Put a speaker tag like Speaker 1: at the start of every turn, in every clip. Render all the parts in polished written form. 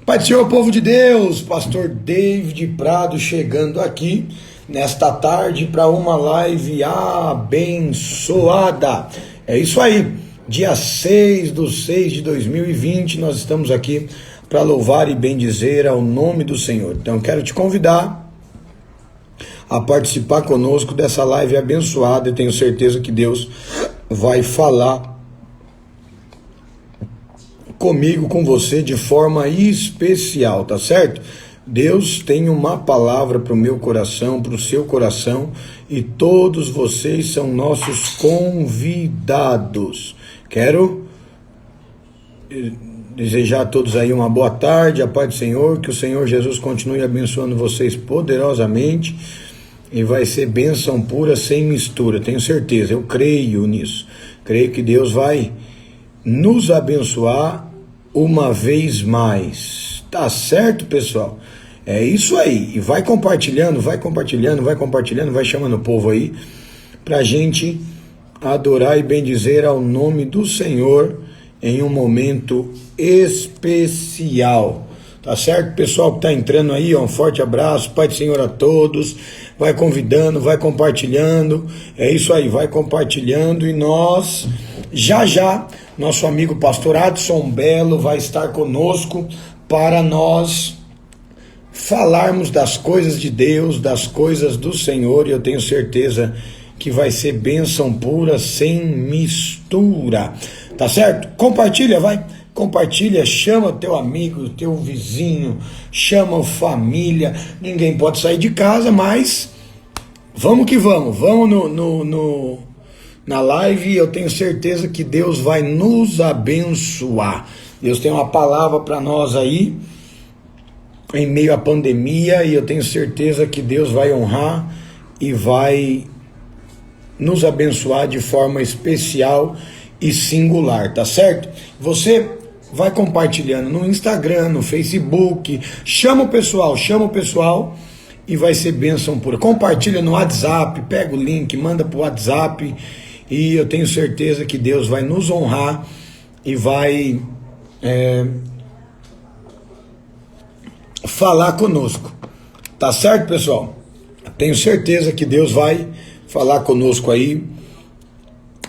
Speaker 1: Pai do Senhor, povo de Deus, pastor David Prado chegando aqui nesta tarde para uma live abençoada. É isso aí, dia 6/6/2020, nós estamos aqui para louvar e bendizer ao nome do Senhor. Então quero te convidar a participar conosco dessa live abençoada. Eu tenho certeza que Deus vai falar comigo, com você, de forma especial, tá certo? Deus tem uma palavra para o meu coração, para o seu coração, e todos vocês são nossos convidados. Quero desejar a todos aí uma boa tarde, a paz do Senhor, que o Senhor Jesus continue abençoando vocês poderosamente, e vai ser bênção pura, sem mistura, tenho certeza, eu creio nisso. Creio que Deus vai nos abençoar uma vez mais. Tá certo, pessoal? É isso aí. E vai compartilhando, vai chamando o povo aí pra gente adorar e bendizer ao nome do Senhor em um momento especial. Tá certo? Pessoal que tá entrando aí, ó, um forte abraço, Pai do Senhor a todos. Vai convidando, vai compartilhando. É isso aí, vai compartilhando, e nós já nosso amigo pastor Adson Belo vai estar conosco para nós falarmos das coisas de Deus, das coisas do Senhor, e eu tenho certeza que vai ser bênção pura, sem mistura. Tá certo? Compartilha, vai. Compartilha, chama teu amigo, teu vizinho, chama a família. Ninguém pode sair de casa, mas vamos que vamos. Vamos na live, e eu tenho certeza que Deus vai nos abençoar. Deus tem uma palavra para nós aí, em meio à pandemia, e eu tenho certeza que Deus vai honrar e vai nos abençoar de forma especial e singular, tá certo? Você vai compartilhando no Instagram, no Facebook, chama o pessoal, e vai ser bênção pura. Compartilha no WhatsApp, pega o link, manda pro WhatsApp, e eu tenho certeza que Deus vai nos honrar e vai falar conosco. Tá certo, pessoal? Tenho certeza que Deus vai falar conosco aí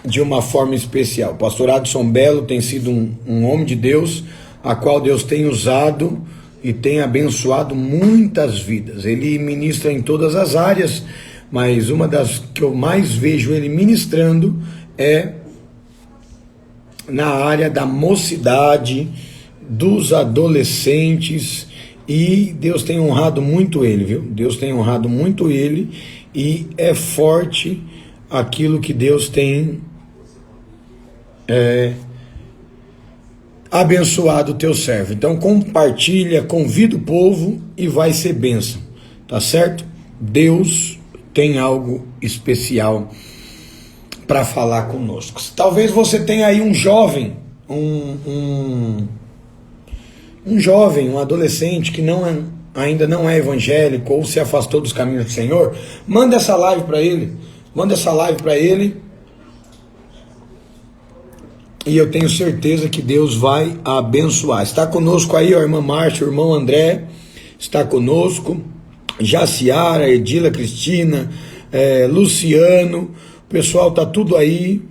Speaker 1: de uma forma especial. O pastor Adson Belo tem sido um homem de Deus, a qual Deus tem usado e tem abençoado muitas vidas. Ele ministra em todas as áreas, mas uma das que eu mais vejo ele ministrando é na área da mocidade, dos adolescentes, e Deus tem honrado muito ele, viu? Deus tem honrado muito ele, e é forte aquilo que Deus tem abençoado o teu servo. Então compartilha, convida o povo, e vai ser bênção, tá certo? Deus tem algo especial para falar conosco. Talvez você tenha aí um jovem, um jovem, um adolescente que ainda não é evangélico, ou se afastou dos caminhos do Senhor. Manda essa live para ele, e eu tenho certeza que Deus vai abençoar. Está conosco aí a irmã Márcia, o irmão André, está conosco, Jaciara, Edila, Cristina, Luciano, o pessoal tá tudo aí,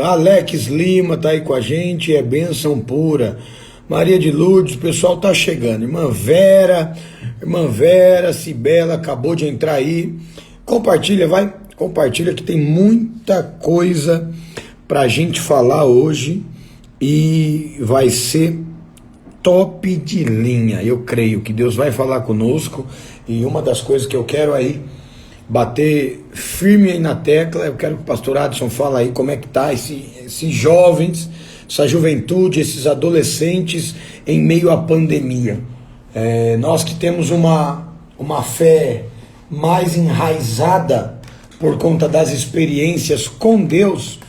Speaker 1: Alex Lima tá aí com a gente, é bênção pura. Maria de Lourdes, o pessoal tá chegando. Irmã Vera, Cibela acabou de entrar aí. Compartilha que tem muita coisa pra gente falar hoje, e vai ser top de linha. Eu creio que Deus vai falar conosco, e uma das coisas que eu quero aí bater firme aí na tecla, eu quero que o pastor Adson fale aí como é que tá esses jovens, essa juventude, esses adolescentes em meio à pandemia. Nós que temos uma fé mais enraizada por conta das experiências com Deus,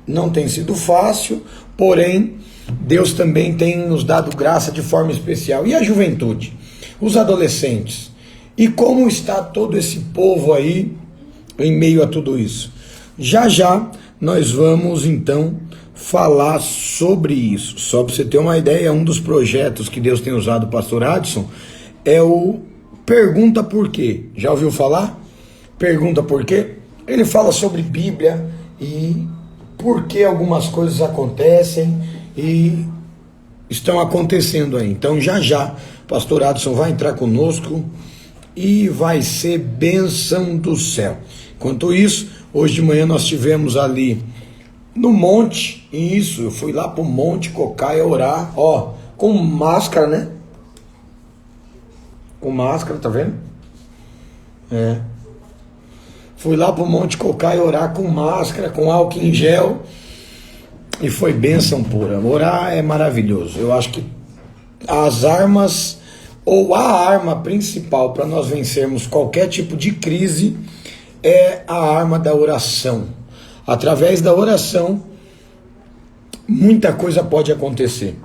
Speaker 1: não tem sido fácil, porém Deus também tem nos dado graça de forma especial. E a juventude, os adolescentes, e como está todo esse povo aí em meio a tudo isso? Já nós vamos então falar sobre isso. Só para você ter uma ideia, um dos projetos que Deus tem usado o pastor Adson é o Pergunta Por Quê. Já ouviu falar? Pergunta Por Quê? Ele fala sobre Bíblia e por que algumas coisas acontecem e estão acontecendo aí. Então já o pastor Adson vai entrar conosco e vai ser bênção do céu. Enquanto isso, hoje de manhã nós tivemos ali no monte, isso, eu fui lá pro Monte Cocaia orar, ó, com máscara, né? Com máscara, tá vendo? É. Fui lá pro Monte Cocaia orar com máscara, com álcool em gel, e foi bênção pura. Orar é maravilhoso. Eu acho que as armas, ou a arma principal para nós vencermos qualquer tipo de crise, é a arma da oração. Através da oração, muita coisa pode acontecer.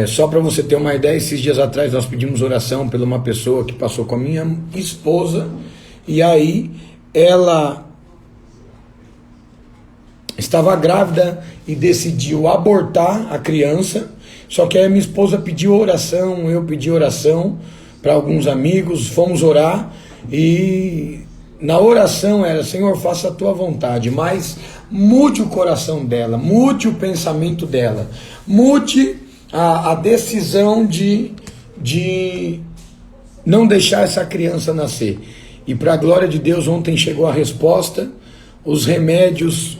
Speaker 1: Só para você ter uma ideia, esses dias atrás nós pedimos oração por uma pessoa que passou com a minha esposa, e aí ela estava grávida e decidiu abortar a criança, só que aí minha esposa pediu oração, eu pedi oração para alguns amigos, fomos orar, e na oração era: Senhor, faça a tua vontade, mas mude o coração dela, mude o pensamento dela, mude a decisão de não deixar essa criança nascer. E para a glória de Deus, ontem chegou a resposta. Os remédios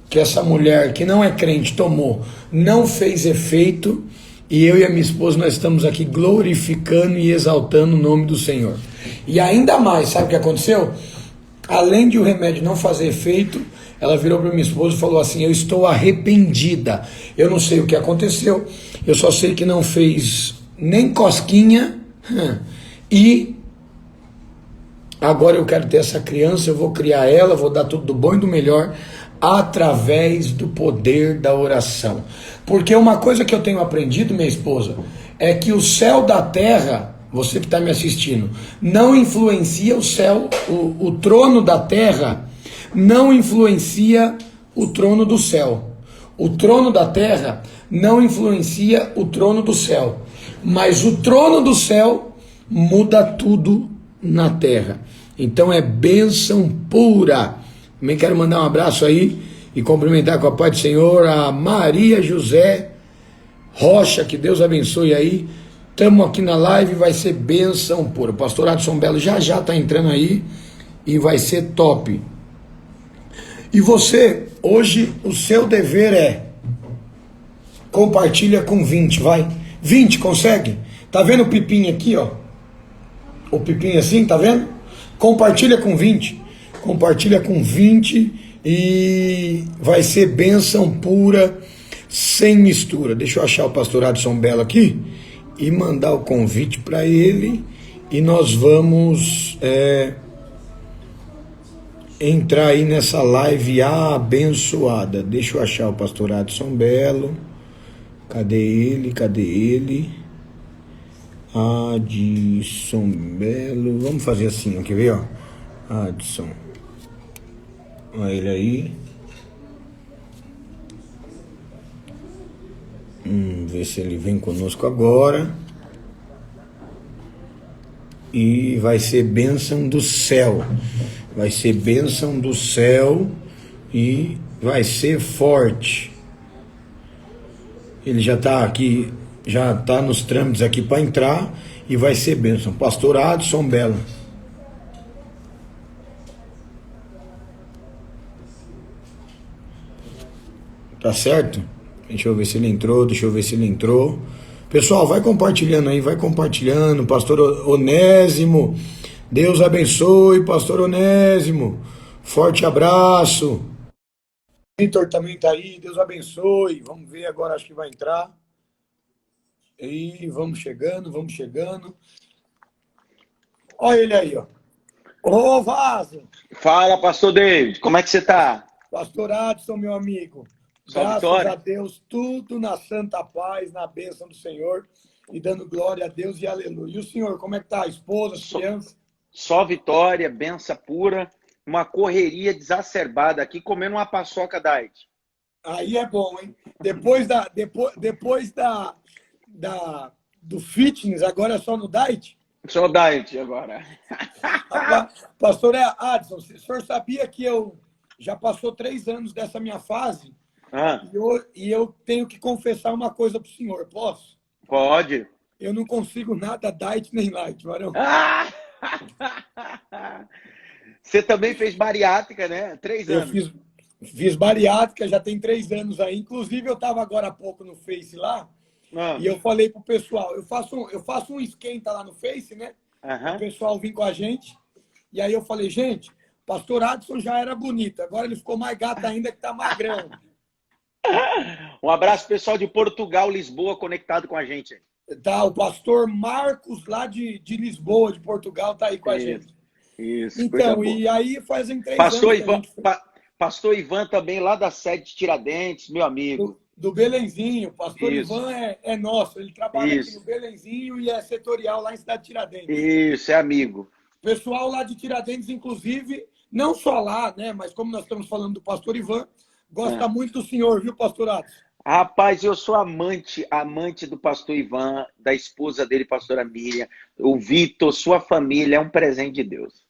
Speaker 1: que essa mulher, que não é crente, tomou, não fez efeito, e eu e a minha esposa, nós estamos aqui glorificando e exaltando o nome do Senhor. E ainda mais, sabe o que aconteceu? Além de o remédio não fazer efeito, ela virou para minha esposa e falou assim: eu estou arrependida, eu não sei o que aconteceu, eu só sei que não fez nem cosquinha, e agora eu quero ter essa criança, eu vou criar ela, vou dar tudo do bom e do melhor, através do poder da oração. Porque uma coisa que eu tenho aprendido, minha esposa, é que o céu da terra, você que está me assistindo, não influencia o céu, o trono da terra não influencia o trono do céu. O trono da terra não influencia o trono do céu, mas o trono do céu muda tudo na terra. Então é bênção pura. Também quero mandar um abraço aí e cumprimentar com a paz do Senhor a Maria José Rocha, que Deus abençoe aí. Estamos aqui na live, vai ser bênção pura. O pastor Adson Belo já está entrando aí e vai ser top. E você, hoje, o seu dever é: compartilha com 20, vai. 20, consegue? Tá vendo o pipinho aqui, ó? O pipinho assim, tá vendo? Compartilha com 20. Compartilha com 20 e vai ser bênção pura, sem mistura. Deixa eu achar o pastor Adson Belo aqui e mandar o convite para ele, e nós vamos entrar aí nessa live abençoada. Deixa eu achar o pastor Adson Belo. Cadê ele? Cadê ele? Adson Belo. Vamos fazer assim, ó, quer ver, ó? Adson. Olha ele aí. Ver se ele vem conosco agora. E vai ser bênção do céu. Vai ser bênção do céu e vai ser forte. Ele já está aqui, já está nos trâmites aqui para entrar e vai ser bênção. Pastor Adson Belo. Tá certo? Deixa eu ver se ele entrou, Pessoal, vai compartilhando aí, vai compartilhando. Pastor Onésimo, Deus abençoe, pastor Onésimo. Forte abraço. Vitor também tá aí, Deus abençoe. Vamos ver agora, acho que vai entrar. E vamos chegando. Olha ele aí, ó. Ô, Vaso.
Speaker 2: Fala, pastor David, como é que você tá?
Speaker 1: Pastor Adson, meu amigo.
Speaker 2: Só
Speaker 1: Graças
Speaker 2: vitória.
Speaker 1: a Deus, tudo na santa paz, na bênção do Senhor, e dando glória a Deus e aleluia. E o senhor, como é que tá? A esposa, as crianças?
Speaker 2: Só vitória, benção pura, uma correria desacerbada aqui, comendo uma paçoca diet.
Speaker 1: Aí é bom, hein? Do fitness, agora é só no diet?
Speaker 2: Sou diet agora.
Speaker 1: Pastor Adson, o senhor sabia que eu já passou 3 anos dessa minha fase
Speaker 2: Ah,
Speaker 1: e eu tenho que confessar uma coisa para o senhor, posso?
Speaker 2: pode.
Speaker 1: Eu não consigo nada diet nem light, varão.
Speaker 2: Ah! Você também fez bariátrica, né? 3
Speaker 1: Eu
Speaker 2: anos.
Speaker 1: fiz bariátrica, já tem 3 anos aí. Inclusive, eu estava agora há pouco no Face lá
Speaker 2: Ah,
Speaker 1: e eu falei pro pessoal, eu faço um esquenta lá no Face, né? O
Speaker 2: aham.
Speaker 1: pessoal vem com a gente. E aí eu falei, gente, pastor Adson já era bonito, agora ele ficou mais gato ainda que tá magrão.
Speaker 2: Um abraço pessoal de Portugal, Lisboa, conectado com a gente.
Speaker 1: Tá, o pastor Marcos lá de Lisboa, de Portugal, tá aí com a
Speaker 2: Isso,
Speaker 1: gente.
Speaker 2: isso, coisa
Speaker 1: Então,
Speaker 2: boa.
Speaker 1: e aí fazem três
Speaker 2: Pastor
Speaker 1: anos que a
Speaker 2: Ivan,
Speaker 1: gente fez.
Speaker 2: Pastor Ivan também lá da sede de Tiradentes, meu amigo.
Speaker 1: Do Belenzinho, o pastor
Speaker 2: Isso,
Speaker 1: Ivan é nosso, ele trabalha aqui no
Speaker 2: isso,
Speaker 1: Belenzinho e é setorial lá em Cidade de Tiradentes.
Speaker 2: isso, é amigo.
Speaker 1: O pessoal lá de Tiradentes, inclusive, não só lá, né, mas como nós estamos falando do pastor Ivan, gosta
Speaker 2: É.
Speaker 1: muito do senhor, viu, pastor Adson?
Speaker 2: Rapaz, eu sou amante do pastor Ivan, da esposa dele, pastora Miriam, o Vitor, sua família, é um presente de Deus.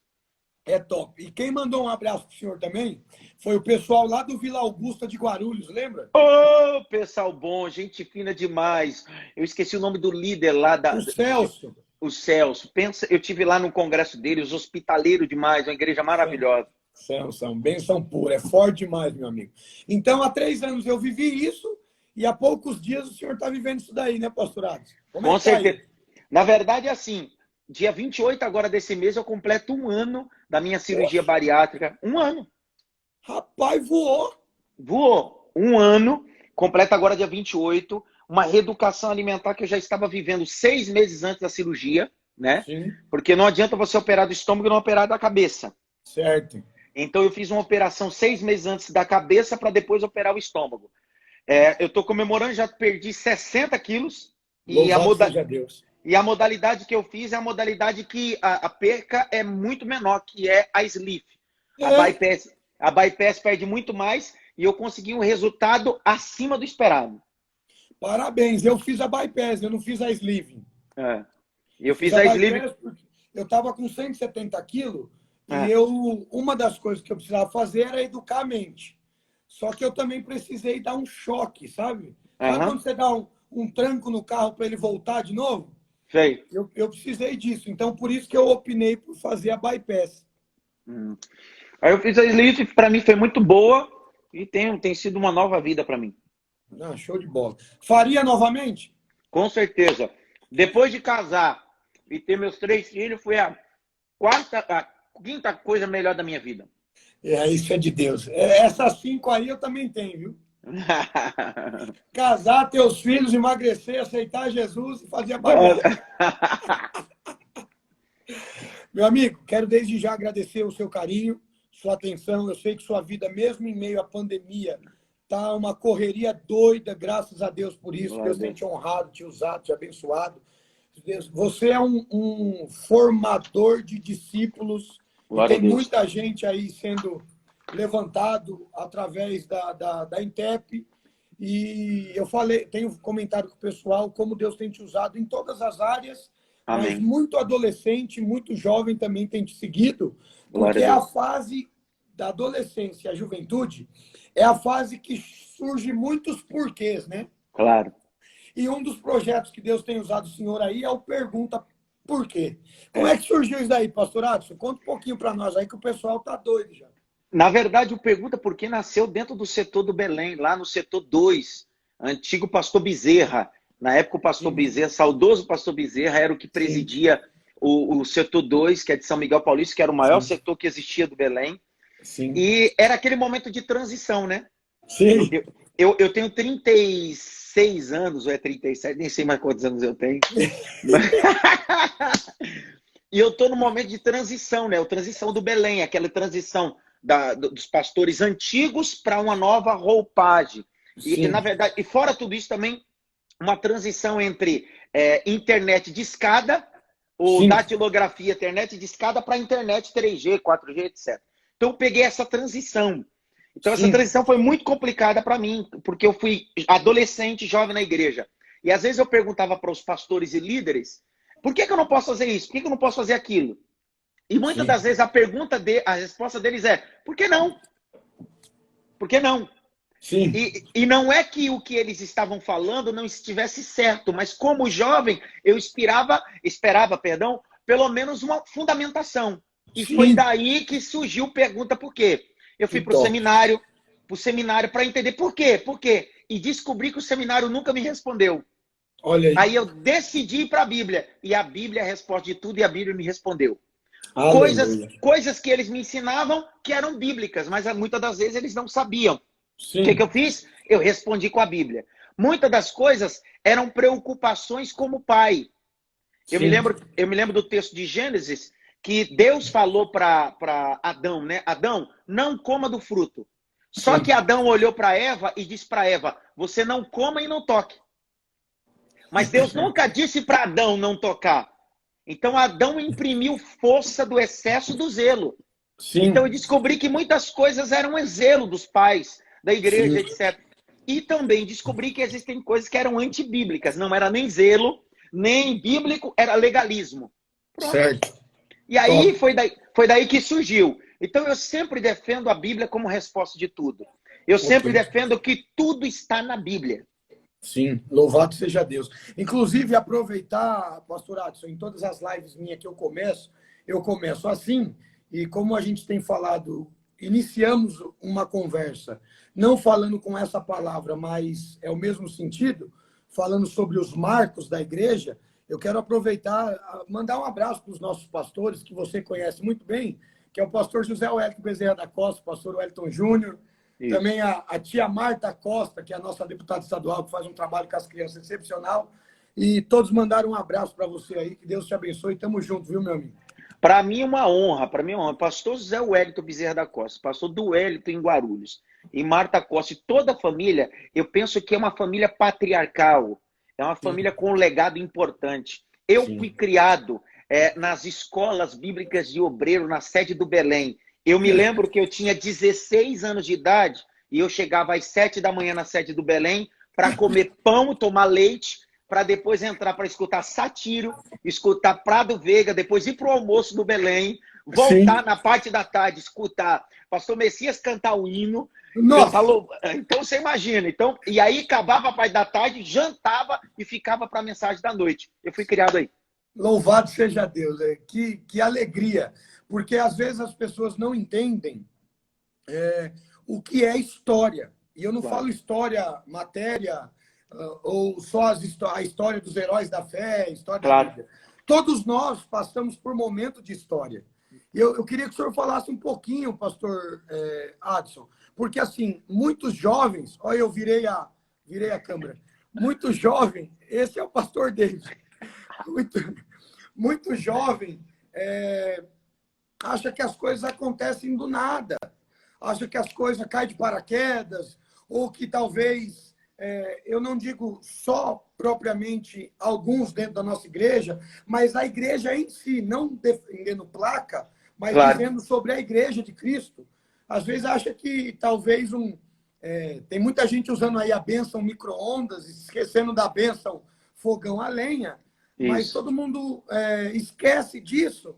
Speaker 1: É top. E quem mandou um abraço pro senhor também foi o pessoal lá do Vila Augusta de Guarulhos, lembra?
Speaker 2: Ô, pessoal bom, gente fina demais. Eu esqueci o nome do líder lá
Speaker 1: O Celso.
Speaker 2: o Celso. Pensa, eu tive lá no congresso dele, os hospitaleiros demais, uma igreja maravilhosa.
Speaker 1: São bênção pura, é forte demais, meu amigo. Então, há 3 anos eu vivi isso e há poucos dias o senhor está vivendo isso daí, né, pastorado? Como é
Speaker 2: Com
Speaker 1: que tá
Speaker 2: certeza.
Speaker 1: aí?
Speaker 2: Na verdade, é assim, dia 28 agora desse mês eu completo 1 ano da minha cirurgia
Speaker 1: Poxa,
Speaker 2: bariátrica. 1 ano.
Speaker 1: rapaz, voou.
Speaker 2: Voou. 1 ano, completa agora dia 28. Uma reeducação alimentar que eu já estava vivendo 6 meses antes da cirurgia, né?
Speaker 1: Sim,
Speaker 2: Porque não adianta você operar do estômago e não operar da cabeça.
Speaker 1: certo.
Speaker 2: Então eu fiz uma operação 6 meses antes da cabeça para depois operar o estômago. Eu estou comemorando, já perdi 60 quilos e
Speaker 1: Louvado seja Deus.
Speaker 2: a modalidade que eu fiz é a modalidade que a perca é muito menor, que é a sleeve.
Speaker 1: É,
Speaker 2: A bypass perde muito mais e eu consegui um resultado acima do esperado.
Speaker 1: parabéns, eu fiz a bypass, eu não fiz a sleeve.
Speaker 2: É. Eu
Speaker 1: Fiz
Speaker 2: fiz
Speaker 1: a
Speaker 2: a sleeve.
Speaker 1: bypass porque eu estava com 170 quilos e
Speaker 2: É.
Speaker 1: uma das coisas que eu precisava fazer era educar a mente. Só que eu também precisei dar um choque, sabe? Sabe
Speaker 2: Aham.
Speaker 1: quando você dá um tranco no carro para ele voltar de novo?
Speaker 2: Sei.
Speaker 1: Eu precisei disso. Então, por isso que eu opinei por fazer a bypass.
Speaker 2: Hum. Aí eu fiz a sleeve, para mim foi muito boa e tem sido uma nova vida para mim.
Speaker 1: Ah, show de bola. Faria novamente?
Speaker 2: Com certeza. Depois de casar e ter meus 3 filhos, foi a quinta coisa melhor da minha vida.
Speaker 1: Isso é de Deus. Essas 5 aí eu também tenho, viu? Casar, ter os filhos, emagrecer, aceitar Jesus e fazer a bariátrica. Meu amigo, quero desde já agradecer o seu carinho, sua atenção. Eu sei que sua vida, mesmo em meio à pandemia, tá uma correria doida, graças a Deus por isso. Deus tem te honrado, te usado, te abençoado. Você é um formador de discípulos e
Speaker 2: Glória a
Speaker 1: tem
Speaker 2: Deus.
Speaker 1: muita gente aí sendo levantado através da Intep. E eu tenho comentado com o pessoal como Deus tem te usado em todas as áreas, mas
Speaker 2: Amém.
Speaker 1: muito adolescente, muito jovem também tem te seguido, porque
Speaker 2: Glória
Speaker 1: é
Speaker 2: a
Speaker 1: a
Speaker 2: Deus.
Speaker 1: fase da adolescência, a juventude, é a fase que surge muitos porquês, né?
Speaker 2: Claro.
Speaker 1: E um dos projetos que Deus tem usado o senhor aí é o Pergunta Por quê. Como é que surgiu isso daí, pastor Adson? Conta um pouquinho para nós aí que o pessoal tá doido já.
Speaker 2: Na verdade, o Pergunta Por que nasceu dentro do setor do Belém, lá no setor 2, antigo pastor Bezerra. Na época, o pastor Bezerra, saudoso pastor Bezerra, era o que presidia o setor 2, que é de São Miguel Paulista, que era o maior setor que existia do Belém.
Speaker 1: Sim.
Speaker 2: E era aquele momento de transição, né?
Speaker 1: Sim.
Speaker 2: Eu tenho 36 anos, ou é 37, nem sei mais quantos anos eu tenho. E eu estou no momento de transição, né? A transição do Belém, aquela transição dos pastores antigos para uma nova roupagem. E, na verdade, e fora tudo isso também, uma transição entre internet de escada, ou datilografia, internet de escada, para internet 3G, 4G, etc. Então eu peguei essa transição. Então essa transição foi muito complicada para mim, porque eu fui adolescente, jovem na igreja. E às vezes eu perguntava para os pastores e líderes, por que eu não posso fazer isso? Por que eu não posso fazer aquilo? E muitas
Speaker 1: Sim.
Speaker 2: das vezes a resposta deles é, por que não? Por que não?
Speaker 1: Sim.
Speaker 2: E não é que o que eles estavam falando não estivesse certo, mas como jovem, eu esperava, pelo menos uma fundamentação. E foi
Speaker 1: Sim.
Speaker 2: daí que surgiu pergunta por quê. Eu fui
Speaker 1: Que
Speaker 2: para o
Speaker 1: top.
Speaker 2: seminário para entender por quê, por quê. E descobri que o seminário nunca me respondeu.
Speaker 1: Olha aí.
Speaker 2: Aí eu decidi ir para a Bíblia. E a Bíblia é a resposta de tudo e a Bíblia me respondeu.
Speaker 1: Aleluia.
Speaker 2: Coisas que eles me ensinavam que eram bíblicas, mas muitas das vezes eles não sabiam.
Speaker 1: Sim.
Speaker 2: O que eu fiz? Eu respondi com a Bíblia. Muitas das coisas eram preocupações como pai. Eu me lembro do texto de Gênesis que Deus falou para Adão, né? Adão, não coma do fruto. Só que Adão olhou para Eva e disse para Eva, você não coma e não toque. Mas Deus nunca disse para Adão não tocar. Então Adão imprimiu força do excesso do zelo.
Speaker 1: Sim.
Speaker 2: Então eu descobri que muitas coisas eram um zelo dos pais, da igreja, etc. E também descobri que existem coisas que eram antibíblicas. Não era nem zelo, nem bíblico, era legalismo. Pronto.
Speaker 1: Certo.
Speaker 2: E aí foi daí que surgiu. Então eu sempre defendo a Bíblia como resposta de tudo. Eu sempre defendo que tudo está na Bíblia.
Speaker 1: Sim, louvado seja Deus. Inclusive, aproveitar, pastor Adson, em todas as lives minhas que eu começo assim, e como a gente tem falado, iniciamos uma conversa, não falando com essa palavra, mas é o mesmo sentido, falando sobre os marcos da igreja, eu quero aproveitar, mandar um abraço para os nossos pastores, que você conhece muito bem, que é o pastor José Wellington Bezerra da Costa, o pastor Wellington Júnior, isso. Também a tia Marta Costa, que é a nossa deputada estadual, que faz um trabalho com as crianças excepcional. E todos mandaram um abraço para você aí. Que Deus te abençoe. Tamo junto, viu, meu amigo?
Speaker 2: Para mim é uma honra. Pastor José Wellington Bezerra da Costa, pastor do Wellington em Guarulhos, e Marta Costa, e toda a família, eu penso que é uma família patriarcal. É uma família com um legado importante. Eu fui criado nas escolas bíblicas de Obreiro, na sede do Belém. Eu me lembro que eu tinha 16 anos de idade e eu chegava às 7 da manhã na sede do Belém para comer pão, tomar leite, para depois entrar para escutar Satiro, escutar Prado Veiga, depois ir para o almoço do Belém, voltar na parte da tarde, escutar Pastor Messias cantar o hino. Então você imagina. Então, e aí acabava a parte da tarde, jantava e ficava para a mensagem da noite. Eu fui criado aí.
Speaker 1: Louvado seja Deus. Que alegria. Porque às vezes as pessoas não entendem o que é história. E eu não falo história, matéria, ou só a história dos heróis da fé, a história da Bíblia. Todos nós passamos por momentos de história. Eu queria que o senhor falasse um pouquinho, pastor Adson, porque assim, muitos jovens, olha, eu virei a câmera, muito jovem, esse é o pastor David, muito jovem, acha que as coisas acontecem do nada, acha que as coisas caem de paraquedas, ou que talvez, eu não digo só propriamente alguns dentro da nossa igreja, mas a igreja em si, não defendendo placa, mas dizendo sobre a igreja de Cristo. Às vezes acha que talvez tem muita gente usando aí a bênção micro-ondas, esquecendo da bênção fogão a lenha, mas todo mundo esquece disso.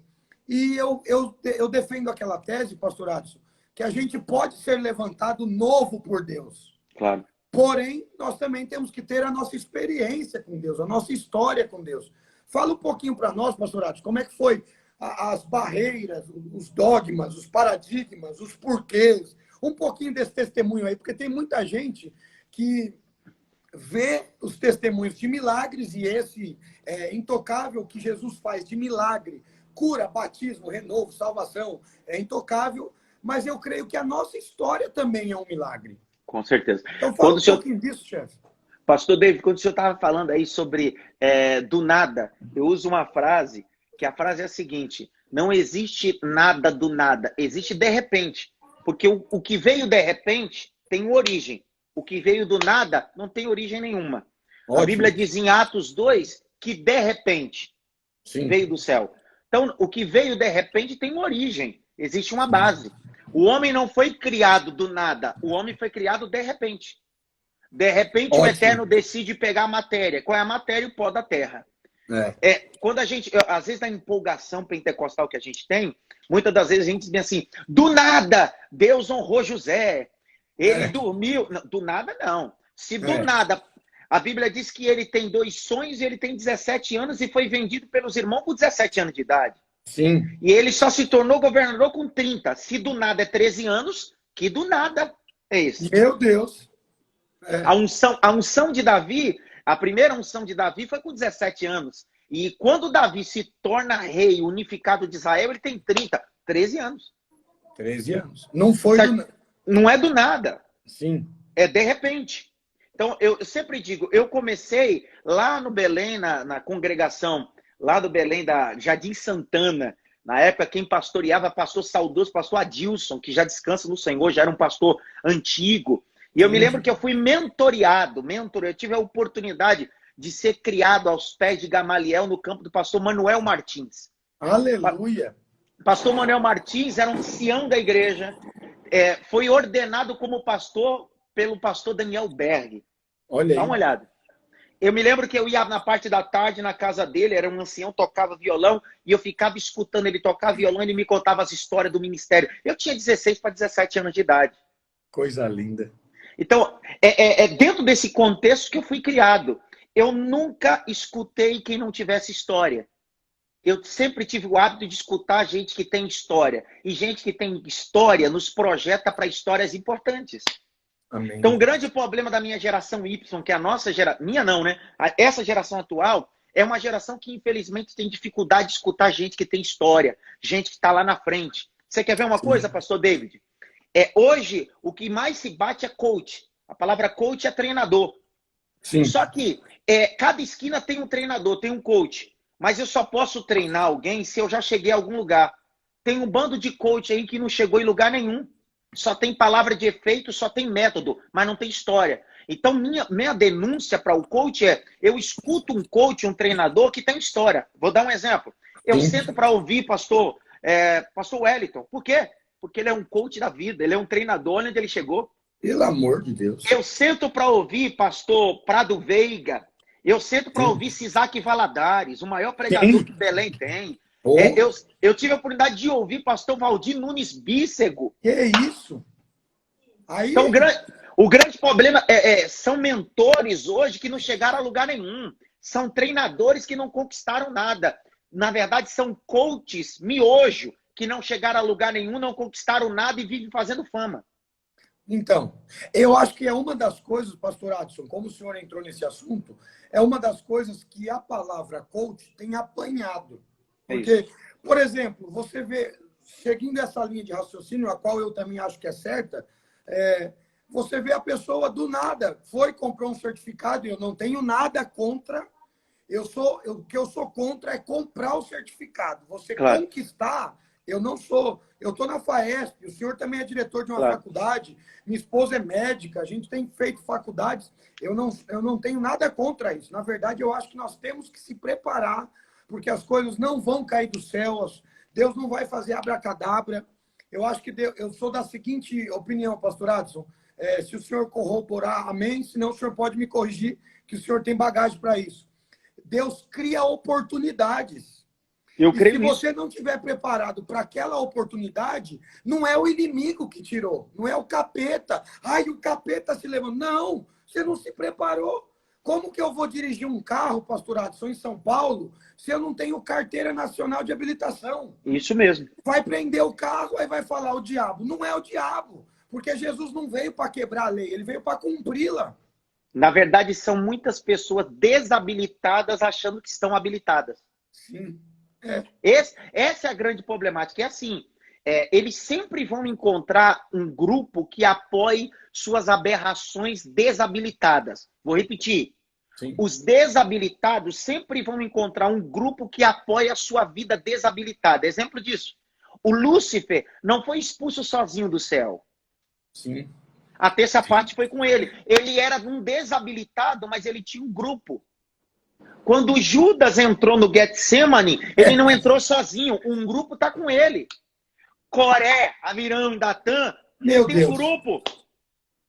Speaker 1: E eu defendo aquela tese, pastor Adson, que a gente pode ser levantado novo por Deus.
Speaker 2: Claro.
Speaker 1: Porém, nós também temos que ter a nossa experiência com Deus, a nossa história com Deus. Fala um pouquinho para nós, pastor Adson, como é que foi as barreiras, os dogmas, os paradigmas, os porquês, um pouquinho desse testemunho aí, porque tem muita gente que vê os testemunhos de milagres e esse intocável que Jesus faz de milagre, cura, batismo, renovo, salvação, é intocável, mas eu creio que a nossa história também é um milagre.
Speaker 2: Com certeza.
Speaker 1: Então fala um pouquinho disso, chefe.
Speaker 2: Pastor David, quando o senhor estava falando aí sobre do nada, eu uso uma frase, que a frase é a seguinte: não existe nada do nada, existe de repente. Porque o que veio de repente tem origem. O que veio do nada não tem origem nenhuma. Ótimo. A Bíblia diz em Atos 2 que de repente veio do céu. Então, o que veio de repente tem uma origem, existe uma base. O homem não foi criado do nada, o homem foi criado de repente. De repente
Speaker 1: Ótimo.
Speaker 2: o Eterno decide pegar a matéria. Qual é a matéria? O pó da terra. Quando a gente, às vezes na empolgação pentecostal que a gente tem, muitas das vezes a gente diz assim, do nada, Deus honrou José, ele dormiu. Não, do nada não. Se do nada, a Bíblia diz que ele tem 2 sonhos e ele tem 17 anos e foi vendido pelos irmãos com 17 anos de idade.
Speaker 1: Sim.
Speaker 2: E ele só se tornou governador com 30. Se do nada é 13 anos, que do nada é esse?
Speaker 1: Meu Deus.
Speaker 2: A unção de Davi, a primeira unção de Davi foi com 17 anos. E quando Davi se torna rei unificado de Israel, ele tem 13 anos.
Speaker 1: 13 anos. Não foi do nada.
Speaker 2: Não é do nada.
Speaker 1: Sim.
Speaker 2: É de repente. Então, eu sempre digo, eu comecei lá no Belém, na congregação, lá do Belém, da Jardim Santana. Na época, quem pastoreava, pastor saudoso, pastor Adilson, que já descansa no Senhor, já era um pastor antigo. E eu me lembro que eu fui mentoreado, eu tive a oportunidade de ser criado aos pés de Gamaliel no campo do pastor Manuel Martins.
Speaker 1: Aleluia!
Speaker 2: Pastor Manuel Martins era um ancião da igreja, foi ordenado como pastor pelo pastor Daniel Berg.
Speaker 1: Olha aí.
Speaker 2: Dá uma olhada. Eu me lembro que eu ia na parte da tarde na casa dele, era um ancião, tocava violão, e eu ficava escutando ele tocar violão e ele me contava as histórias do ministério. Eu tinha 16 para 17 anos de idade.
Speaker 1: Coisa linda.
Speaker 2: Então, é dentro desse contexto que eu fui criado. Eu nunca escutei quem não tivesse história. Eu sempre tive o hábito de escutar gente que tem história. E gente que tem história nos projeta para histórias importantes.
Speaker 1: Amém.
Speaker 2: Então, o grande problema da minha geração Y, que é a nossa geração... Minha não, né? Essa geração atual é uma geração que, infelizmente, tem dificuldade de escutar gente que tem história. Gente que está lá na frente. Você quer ver uma coisa, pastor David? Hoje, o que mais se bate é coach. A palavra coach é treinador.
Speaker 1: Sim.
Speaker 2: Só que cada esquina tem um treinador, tem um coach. Mas eu só posso treinar alguém se eu já cheguei a algum lugar. Tem um bando de coach aí que não chegou em lugar nenhum. Só tem palavra de efeito, só tem método, mas não tem história. Então, minha denúncia para o coach eu escuto um coach, um treinador que tem história. Vou dar um exemplo. Eu sento para ouvir pastor Wellington. Por quê? Porque ele é um coach da vida, ele é um treinador onde ele chegou.
Speaker 1: Pelo amor de Deus.
Speaker 2: Eu sento para ouvir pastor Prado Veiga. Eu sento para ouvir Sisaque Valadares, o maior pregador que Belém tem. Eu tive a oportunidade de ouvir pastor Valdir Nunes Bícego.
Speaker 1: Que isso? Aí...
Speaker 2: Então, o grande problema são mentores hoje que não chegaram a lugar nenhum. São treinadores que não conquistaram nada. Na verdade, são coaches miojo que não chegaram a lugar nenhum, não conquistaram nada e vivem fazendo fama.
Speaker 1: Então, eu acho que é uma das coisas, pastor Adson, como o senhor entrou nesse assunto, é uma das coisas que a palavra coach tem apanhado. Porque, por exemplo, você vê, seguindo essa linha de raciocínio, a qual eu também acho que é certa, você vê a pessoa do nada, comprou um certificado, e eu não tenho nada contra, o que eu sou contra é comprar o certificado. Você conquistar, eu não sou, eu estou na FAESP, o senhor também é diretor de uma faculdade, minha esposa é médica, a gente tem feito faculdades, eu não tenho nada contra isso. Na verdade, eu acho que nós temos que se preparar, porque as coisas não vão cair do céu, Deus não vai fazer abracadabra. Eu acho que eu sou da seguinte opinião, pastor Adson, se o senhor corroborar, amém, senão o senhor pode me corrigir, que o senhor tem bagagem para isso. Deus cria oportunidades.
Speaker 2: Eu creio
Speaker 1: nisso. Se você não estiver preparado para aquela oportunidade, não é o inimigo que tirou, não é o capeta. Ai, o capeta se levantou. Não, você não se preparou. Como que eu vou dirigir um carro, pastor Adson, em São Paulo, se eu não tenho carteira nacional de habilitação?
Speaker 2: Isso mesmo.
Speaker 1: Vai prender o carro, aí vai falar o diabo. Não é o diabo, porque Jesus não veio para quebrar a lei, ele veio para cumpri-la.
Speaker 2: Na verdade, são muitas pessoas desabilitadas achando que estão habilitadas.
Speaker 1: Sim.
Speaker 2: Essa é a grande problemática. É assim, eles sempre vão encontrar um grupo que apoie suas aberrações desabilitadas. Vou repetir.
Speaker 1: Sim.
Speaker 2: Os desabilitados sempre vão encontrar um grupo que apoie a sua vida desabilitada. Exemplo disso. O Lúcifer não foi expulso sozinho do céu.
Speaker 1: Sim.
Speaker 2: A terça parte foi com ele. Ele era um desabilitado, mas ele tinha um grupo. Quando Judas entrou no Getsemane, ele não entrou sozinho. Um grupo está com ele. Coré, Avirão e Datã,
Speaker 1: Meu
Speaker 2: tem um
Speaker 1: Deus.
Speaker 2: grupo.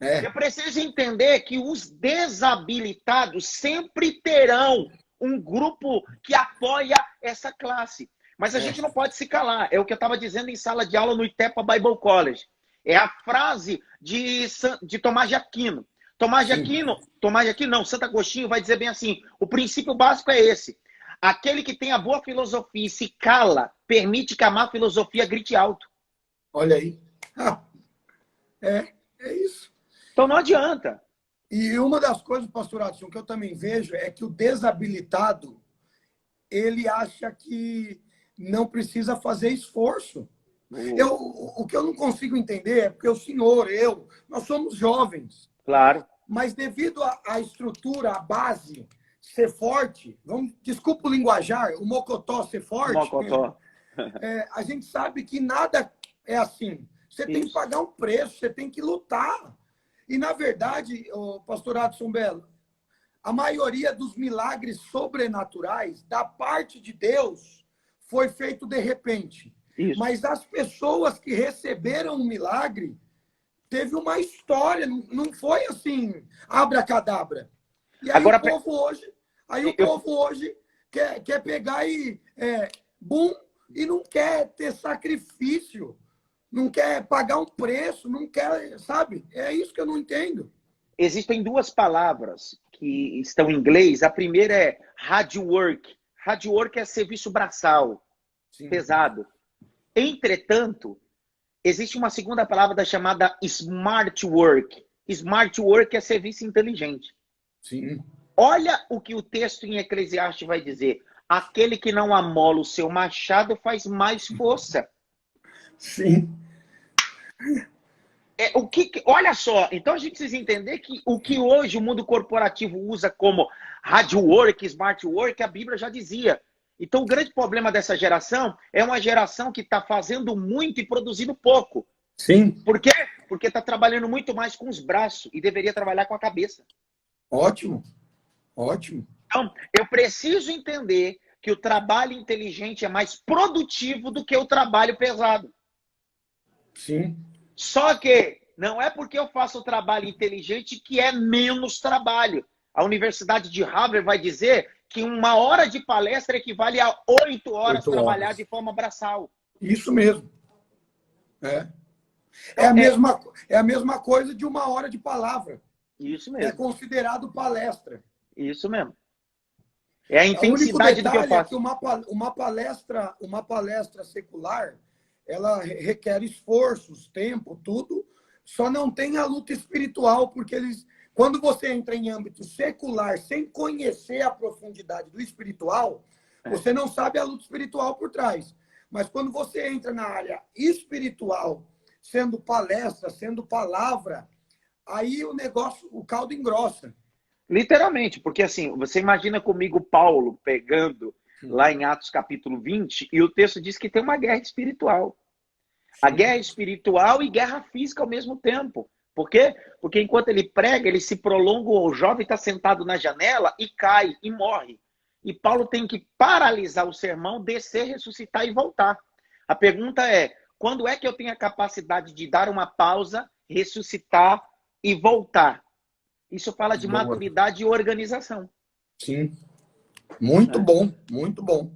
Speaker 1: É,
Speaker 2: Eu preciso entender que os desabilitados sempre terão um grupo que apoia essa classe. Mas a
Speaker 1: é,
Speaker 2: gente não pode se calar. É o que eu estava dizendo em sala de aula no Itepa Bible College. É a frase de Tomás de Aquino.
Speaker 1: sim.
Speaker 2: Tomás de Aquino não, Santo Agostinho vai dizer bem assim, o princípio básico é esse. Aquele que tem a boa filosofia e se cala, permite que a má filosofia grite alto.
Speaker 1: Olha aí. Ah, é isso.
Speaker 2: Então não adianta.
Speaker 1: E uma das coisas, pastor Adson, que eu também vejo é que o desabilitado, ele acha que não precisa fazer esforço. O que eu não consigo entender é porque o senhor, nós somos jovens,
Speaker 2: Claro.
Speaker 1: mas devido à estrutura, à base ser forte, desculpa o linguajar, o mocotó ser forte,
Speaker 2: Mocotó.
Speaker 1: a gente sabe que nada é assim. Você tem que pagar um preço, você tem que lutar. E, na verdade, o pastor Adson Belo, a maioria dos milagres sobrenaturais da parte de Deus foi feito de repente.
Speaker 2: Isso.
Speaker 1: Mas as pessoas que receberam o milagre teve uma história, não foi assim, abracadabra. E aí
Speaker 2: Agora,
Speaker 1: o povo hoje quer pegar e e não quer ter sacrifício, não quer pagar um preço, não quer, sabe? É isso que eu não entendo.
Speaker 2: existem duas palavras que estão em inglês. A primeira é hard work. Hard work é serviço braçal,
Speaker 1: Sim.
Speaker 2: pesado. Entretanto, existe uma segunda palavra chamada smart work. Smart work é serviço inteligente.
Speaker 1: Sim.
Speaker 2: Olha o que o texto em Eclesiastes vai dizer. Aquele que não amola o seu machado faz mais força.
Speaker 1: Sim.
Speaker 2: Olha só, então a gente precisa entender que o que hoje o mundo corporativo usa como hard work, smart work, a Bíblia já dizia. Então o grande problema dessa geração é uma geração que está fazendo muito e produzindo pouco.
Speaker 1: Sim.
Speaker 2: Por quê? Porque está trabalhando muito mais com os braços e deveria trabalhar com a cabeça.
Speaker 1: Ótimo. Ótimo.
Speaker 2: Então, eu preciso entender que o trabalho inteligente é mais produtivo do que o trabalho pesado.
Speaker 1: Sim.
Speaker 2: Só que não é porque eu faço o trabalho inteligente que é menos trabalho. A Universidade de Harvard vai dizer que 1 hora de palestra equivale a 8 horas trabalhar de forma braçal.
Speaker 1: Isso mesmo. É a mesma coisa de 1 hora de palavra.
Speaker 2: Isso
Speaker 1: É
Speaker 2: mesmo.
Speaker 1: considerado palestra.
Speaker 2: Isso mesmo. É a
Speaker 1: O único
Speaker 2: intensidade do que eu
Speaker 1: detalhe é
Speaker 2: faço.
Speaker 1: que uma palestra secular, ela requer esforços, tempo, tudo, só não tem a luta espiritual, porque quando você entra em âmbito secular, sem conhecer a profundidade do espiritual, você não sabe a luta espiritual por trás. Mas quando você entra na área espiritual, sendo palestra, sendo palavra, aí o caldo engrossa.
Speaker 2: Literalmente, porque assim, você imagina comigo Paulo pegando lá em Atos capítulo 20, e o texto diz que tem uma guerra espiritual. A guerra espiritual e guerra física ao mesmo tempo. Por quê? Porque enquanto ele prega, ele se prolonga, o jovem está sentado na janela e cai e morre. E Paulo tem que paralisar o sermão, descer, ressuscitar e voltar. A pergunta é, quando é que eu tenho a capacidade de dar uma pausa, ressuscitar e voltar? Isso fala de maturidade e organização.
Speaker 1: Sim. Muito bom, muito bom.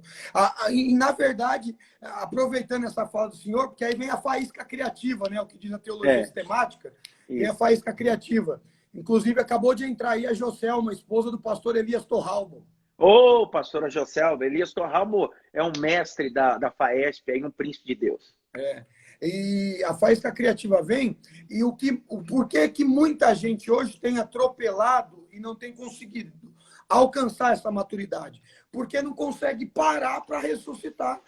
Speaker 1: E, na verdade, aproveitando essa fala do senhor, porque aí vem a faísca criativa, né? O que diz a teologia sistemática, vem a faísca criativa. Inclusive, acabou de entrar aí a Joselma, esposa do pastor Elias Torralbo.
Speaker 2: Ô, pastora Joselma, Elias Torralbo é um mestre da FAESP, aí um príncipe de Deus.
Speaker 1: E a faísca criativa vem, e o porquê que muita gente hoje tem atropelado e não tem conseguido alcançar essa maturidade? Porque não consegue parar para ressuscitar.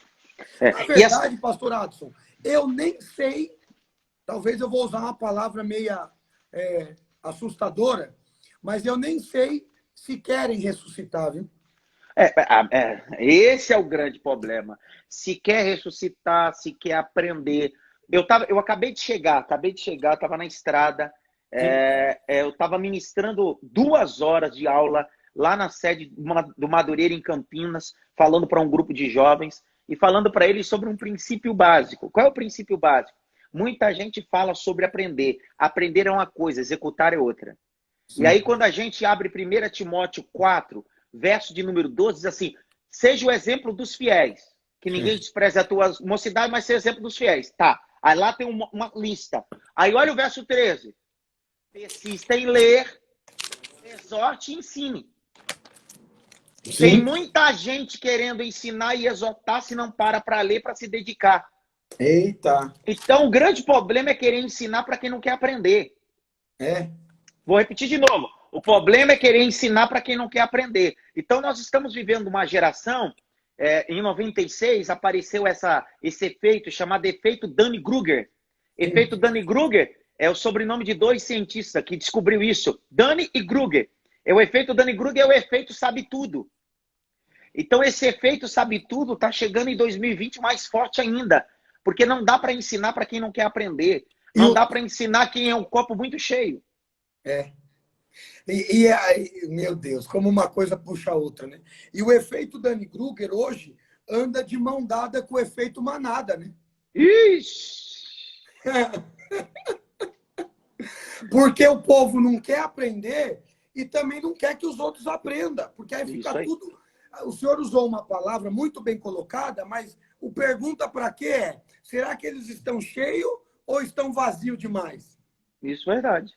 Speaker 1: Na verdade, pastor Adson, eu nem sei, talvez eu vou usar uma palavra meia assustadora, mas eu nem sei se querem ressuscitar, viu?
Speaker 2: Esse é o grande problema. Se quer ressuscitar, se quer aprender. Eu acabei de chegar, estava na estrada, eu estava ministrando 2 horas de aula lá na sede do Madureira, em Campinas, falando para um grupo de jovens, e falando para eles sobre um princípio básico. Qual é o princípio básico? Muita gente fala sobre aprender. Aprender é uma coisa, executar é outra.
Speaker 1: Sim.
Speaker 2: E aí, quando a gente abre 1 Timóteo 4, verso de número 12, diz assim: seja o exemplo dos fiéis, que ninguém despreze a tua mocidade, mas seja o exemplo dos fiéis. Tá. Aí lá tem uma lista. Aí olha o verso 13. Persista em ler, exorte e ensine.
Speaker 1: Sim.
Speaker 2: Tem muita gente querendo ensinar e exortar se não para ler, para se dedicar.
Speaker 1: Eita.
Speaker 2: Então, o grande problema é querer ensinar para quem não quer aprender.
Speaker 1: É.
Speaker 2: Vou repetir de novo. O problema é querer ensinar para quem não quer aprender. Então, nós estamos vivendo uma geração... em 96, apareceu esse efeito chamado efeito Dunning-Kruger. Efeito Dunning-Kruger é o sobrenome de 2 cientistas que descobriu isso. Dunning e Kruger. O efeito Dunning-Kruger é o efeito sabe-tudo. Então, esse efeito sabe-tudo está chegando em 2020 mais forte ainda. Porque não dá para ensinar para quem não quer aprender. Não dá para ensinar quem é um copo muito cheio.
Speaker 1: É. Meu Deus, como uma coisa puxa a outra, né? E o efeito Dunning-Kruger hoje anda de mão dada com o efeito manada, né?
Speaker 2: Ixi!
Speaker 1: Porque o povo não quer aprender e também não quer que os outros aprendam. Porque aí fica tudo... O senhor usou uma palavra muito bem colocada, mas o pergunta para quê é: será que eles estão cheios ou estão vazios demais?
Speaker 2: Isso é verdade.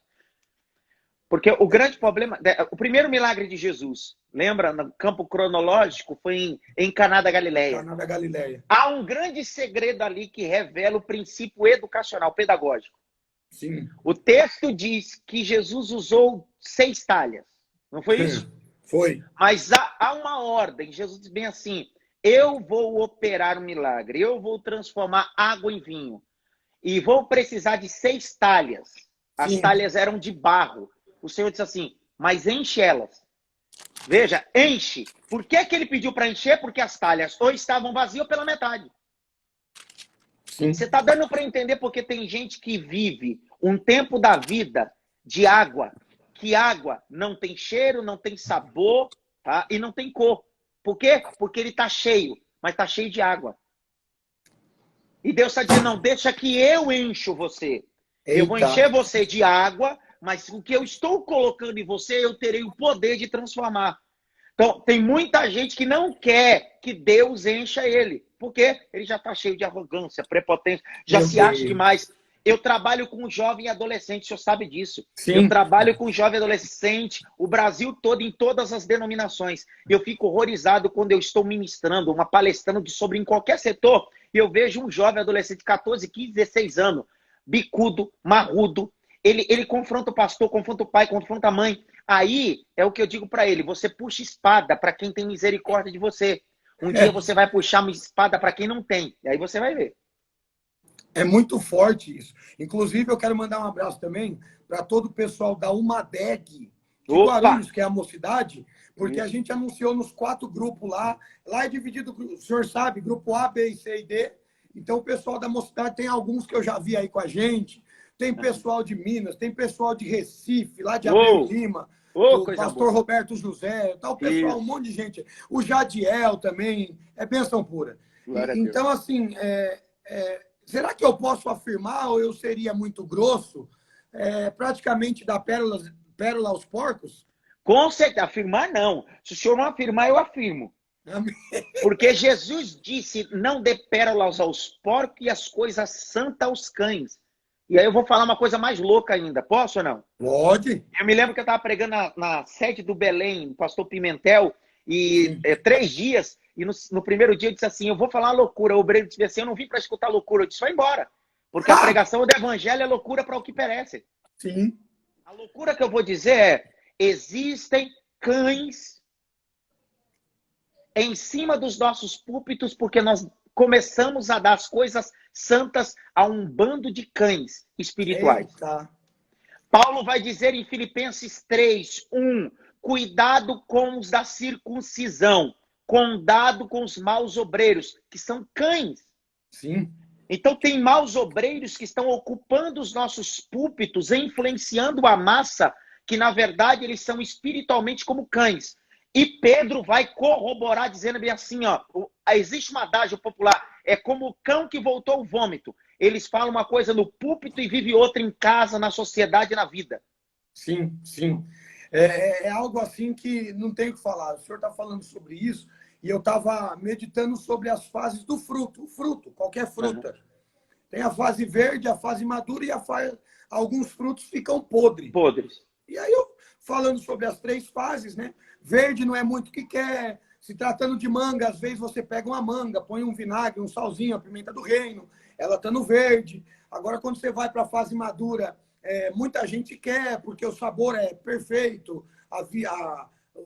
Speaker 2: Porque o grande problema... O primeiro milagre de Jesus, lembra, no campo cronológico, foi em Caná da Galileia.
Speaker 1: Caná da Galileia.
Speaker 2: Há um grande segredo ali que revela o princípio educacional, pedagógico.
Speaker 1: Sim.
Speaker 2: O texto diz que Jesus usou 6 talhas. Não foi isso?
Speaker 1: Foi.
Speaker 2: Mas há uma ordem. Jesus diz bem assim: eu vou operar um milagre. Eu vou transformar água em vinho. E vou precisar de 6 talhas. As talhas eram de barro. O Senhor disse assim: mas enche elas. Veja, enche. Por que ele pediu para encher? Porque as talhas ou estavam vazias ou pela metade.
Speaker 1: Sim.
Speaker 2: Você está dando para entender porque tem gente que vive um tempo da vida de água, que água não tem cheiro, não tem sabor, tá? E não tem cor. Por quê? Porque ele está cheio, mas está cheio de água. E Deus está dizendo: não, deixa que eu encho você.
Speaker 1: Eita.
Speaker 2: Eu vou encher você de água, mas o que eu estou colocando em você, eu terei o poder de transformar. Então, tem muita gente que não quer que Deus encha ele. Por quê? Ele já está cheio de arrogância, prepotência, já se acha demais. Eu trabalho com jovem e adolescente, o senhor sabe disso.
Speaker 1: Sim.
Speaker 2: Eu trabalho com jovem e adolescente, o Brasil todo, em todas as denominações. Eu fico horrorizado quando eu estou ministrando, palestrando sobre em qualquer setor, e eu vejo um jovem adolescente de 14, 15, 16 anos, bicudo, marrudo. Ele confronta o pastor, confronta o pai, confronta a mãe. Aí é o que eu digo para ele: você puxa espada para quem tem misericórdia de você. Um dia você vai puxar uma espada para quem não tem. E aí você vai ver.
Speaker 1: É muito forte isso. Inclusive, eu quero mandar um abraço também para todo o pessoal da UMADEG, de Guarulhos, que é a mocidade, porque a gente anunciou nos 4 grupos lá. Lá é dividido, o senhor sabe, grupo A, B, C e D. Então, o pessoal da mocidade tem alguns que eu já vi aí com a gente. Tem pessoal de Minas, tem pessoal de Recife, lá de Abel Lima, o pastor Roberto José, tal pessoal, um monte de gente. O Jadiel também, é bênção pura. Então, assim, será que eu posso afirmar, ou eu seria muito grosso, praticamente dar pérola aos porcos?
Speaker 2: Com certeza, afirmar não. Se o senhor não afirmar, eu afirmo.
Speaker 1: Amém.
Speaker 2: Porque Jesus disse: não dê pérolas aos porcos e as coisas santas aos cães. E aí eu vou falar uma coisa mais louca ainda. Posso ou não?
Speaker 1: Pode.
Speaker 2: Eu me lembro que eu estava pregando na sede do Belém, no pastor Pimentel, e 3 dias, e no primeiro dia eu disse assim: eu vou falar loucura. O obreiro disse assim: eu não vim para escutar loucura. Eu disse: vai embora. Porque a pregação do evangelho é loucura para o que perece.
Speaker 1: Sim.
Speaker 2: A loucura que eu vou dizer é: existem cães em cima dos nossos púlpitos porque nós começamos a dar as coisas santas a um bando de cães espirituais.
Speaker 1: Eita.
Speaker 2: Paulo vai dizer em Filipenses 3:1: cuidado com os da circuncisão, cuidado com os maus obreiros, que são cães.
Speaker 1: Sim.
Speaker 2: Então tem maus obreiros que estão ocupando os nossos púlpitos, influenciando a massa, que na verdade eles são espiritualmente como cães. E Pedro vai corroborar dizendo bem assim, ó, existe uma adágio popular, é como o cão que voltou ao vômito. Eles falam uma coisa no púlpito e vive outra em casa, na sociedade e na vida.
Speaker 1: Sim, sim. É algo assim que não tem o que falar. O senhor está falando sobre isso e eu estava meditando sobre as fases do fruto. O fruto, qualquer fruta. Tem a fase verde, a fase madura e alguns frutos ficam
Speaker 2: Podres.
Speaker 1: E aí eu falando sobre as 3 fases, né? Verde não é muito o que quer. Se tratando de manga, às vezes você pega uma manga, põe um vinagre, um salzinho, a pimenta do reino, ela está no verde. Agora, quando você vai para a fase madura, muita gente quer, porque o sabor é perfeito,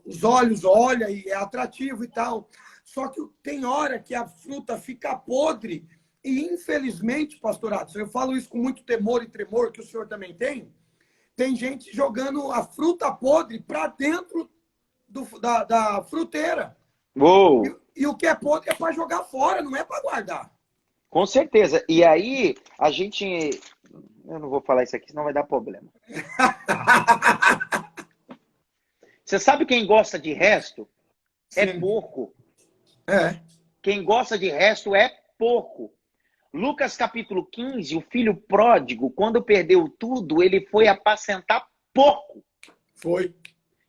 Speaker 1: os olhos olham e é atrativo e tal. Só que tem hora que a fruta fica podre e, infelizmente, pastor Adson, eu falo isso com muito temor e tremor, que o senhor também tem gente jogando a fruta podre para dentro da fruteira.
Speaker 2: Uou!
Speaker 1: E o que é podre é para jogar fora, não é para guardar.
Speaker 2: Com certeza. E aí, a gente... Eu não vou falar isso aqui, senão vai dar problema. Você sabe quem gosta de resto? É
Speaker 1: Sim.
Speaker 2: porco.
Speaker 1: É.
Speaker 2: Quem gosta de resto é porco. Lucas capítulo 15, o filho pródigo, quando perdeu tudo, ele foi apacentar porco.
Speaker 1: Foi.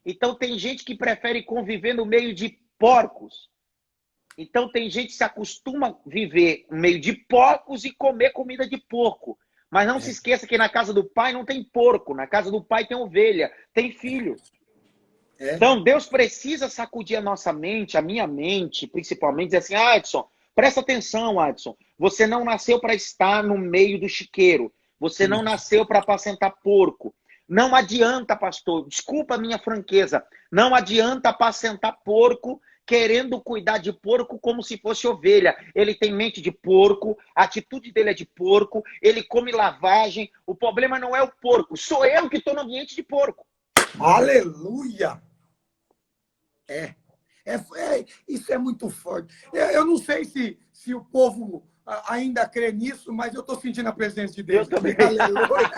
Speaker 2: Então tem gente que prefere conviver no meio de porcos. Então tem gente que se acostuma a viver no meio de porcos e comer comida de porco. Mas não se esqueça que na casa do pai não tem porco, na casa do pai tem ovelha, tem filho. Então Deus precisa sacudir a nossa mente, a minha mente, principalmente, dizer assim, Adson, presta atenção, Adson, você não nasceu para estar no meio do chiqueiro, você não nasceu para apacentar porco. Não adianta, pastor, desculpa a minha franqueza, não adianta apacentar porco querendo cuidar de porco como se fosse ovelha. Ele tem mente de porco, a atitude dele é de porco, ele come lavagem. O problema não é o porco, sou eu que estou no ambiente de porco.
Speaker 1: Aleluia! Isso é muito forte. Eu não sei se o povo ainda crê nisso, mas eu estou sentindo a presença de Deus.
Speaker 2: Eu também.
Speaker 1: Aleluia!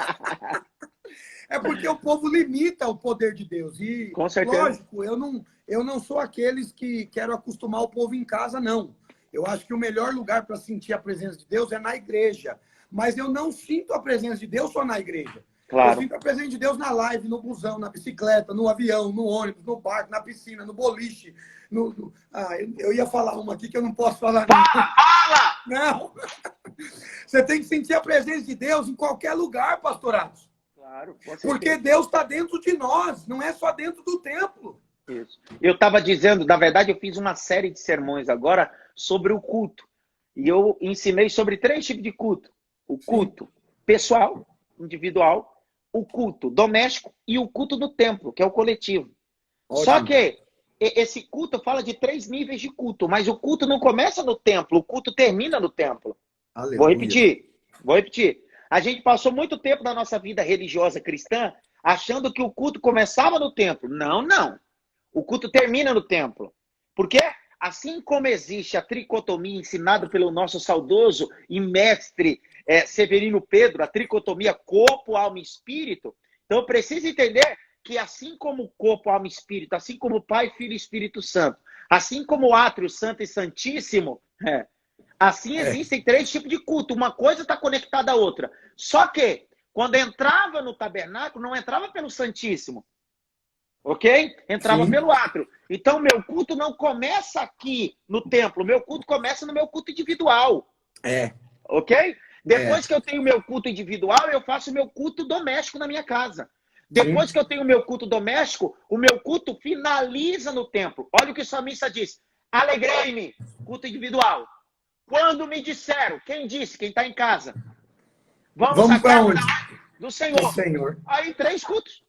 Speaker 1: É porque o povo limita o poder de Deus. E,
Speaker 2: com certeza.
Speaker 1: Lógico, eu não sou aqueles que quero acostumar o povo em casa, não. Eu acho que o melhor lugar para sentir a presença de Deus é na igreja. Mas eu não sinto a presença de Deus só na igreja.
Speaker 2: Claro.
Speaker 1: Eu sinto a presença de Deus na live, no busão, na bicicleta, no avião, no ônibus, no barco, na piscina, no boliche. Eu ia falar uma aqui que eu não posso falar.
Speaker 2: Fala!
Speaker 1: Não! Você tem que sentir a presença de Deus em qualquer lugar, pastorados.
Speaker 2: Claro,
Speaker 1: porque Deus está dentro de nós, não é só dentro do templo.
Speaker 2: Isso. Eu estava dizendo, na verdade, eu fiz uma série de sermões agora sobre o culto. E eu ensinei sobre 3 tipos de culto. O culto pessoal, individual, o culto doméstico e o culto do templo, que é o coletivo. Ótimo. Só que esse culto fala de 3 níveis de culto, mas o culto não começa no templo, o culto termina no templo. Aleluia. Vou repetir. A gente passou muito tempo na nossa vida religiosa cristã achando que o culto começava no templo. Não. O culto termina no templo. Porque assim como existe a tricotomia ensinada pelo nosso saudoso e mestre Severino Pedro, a tricotomia corpo, alma e espírito, então precisa entender que assim como o corpo, alma e espírito, assim como o Pai, Filho e Espírito Santo, assim como o átrio, santo e santíssimo, assim existem 3 tipos de culto. Uma coisa está conectada à outra. Só que, quando entrava no tabernáculo, não entrava pelo Santíssimo. Ok? Entrava pelo átrio. Então, meu culto não começa aqui no templo. Meu culto começa no meu culto individual. Ok? Depois que eu tenho meu culto individual, eu faço meu culto doméstico na minha casa. Depois que eu tenho meu culto doméstico, o meu culto finaliza no templo. Olha o que sua missa diz. Alegrei-me. Culto individual. Quando me disseram, quem disse? Quem está em casa? Vamos para onde? Do Senhor. Aí 3 cultos.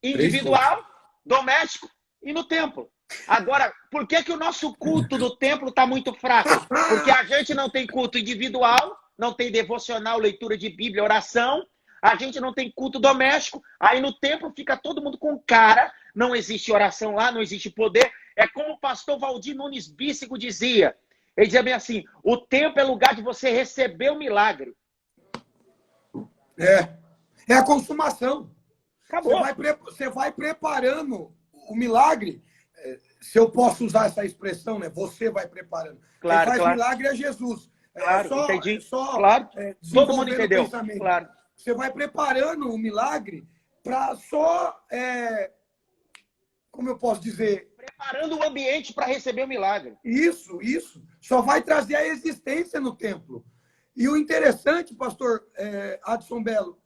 Speaker 2: Individual, doméstico e no templo. Agora, por que o nosso culto do templo está muito fraco? Porque a gente não tem culto individual, não tem devocional, leitura de Bíblia, oração. A gente não tem culto doméstico. Aí no templo fica todo mundo com cara. Não existe oração lá, não existe poder. É como o pastor Valdir Nunes Bíssico dizia. Ele dizia bem assim, o templo é lugar de você receber o milagre.
Speaker 1: É a consumação.
Speaker 2: Acabou.
Speaker 1: Você vai preparando o milagre. se eu posso usar essa expressão, né? Você vai preparando. Quem
Speaker 2: Claro,
Speaker 1: faz
Speaker 2: claro.
Speaker 1: milagre é Jesus.
Speaker 2: Claro, entendi.
Speaker 1: Só
Speaker 2: Claro. Todo mundo
Speaker 1: desenvolvendo o
Speaker 2: entendeu.
Speaker 1: pensamento.
Speaker 2: Claro.
Speaker 1: Você vai preparando o milagre para só, como eu posso dizer?
Speaker 2: Preparando o ambiente para receber o milagre.
Speaker 1: Isso. Só vai trazer a existência no templo. E o interessante, pastor Adson Belo,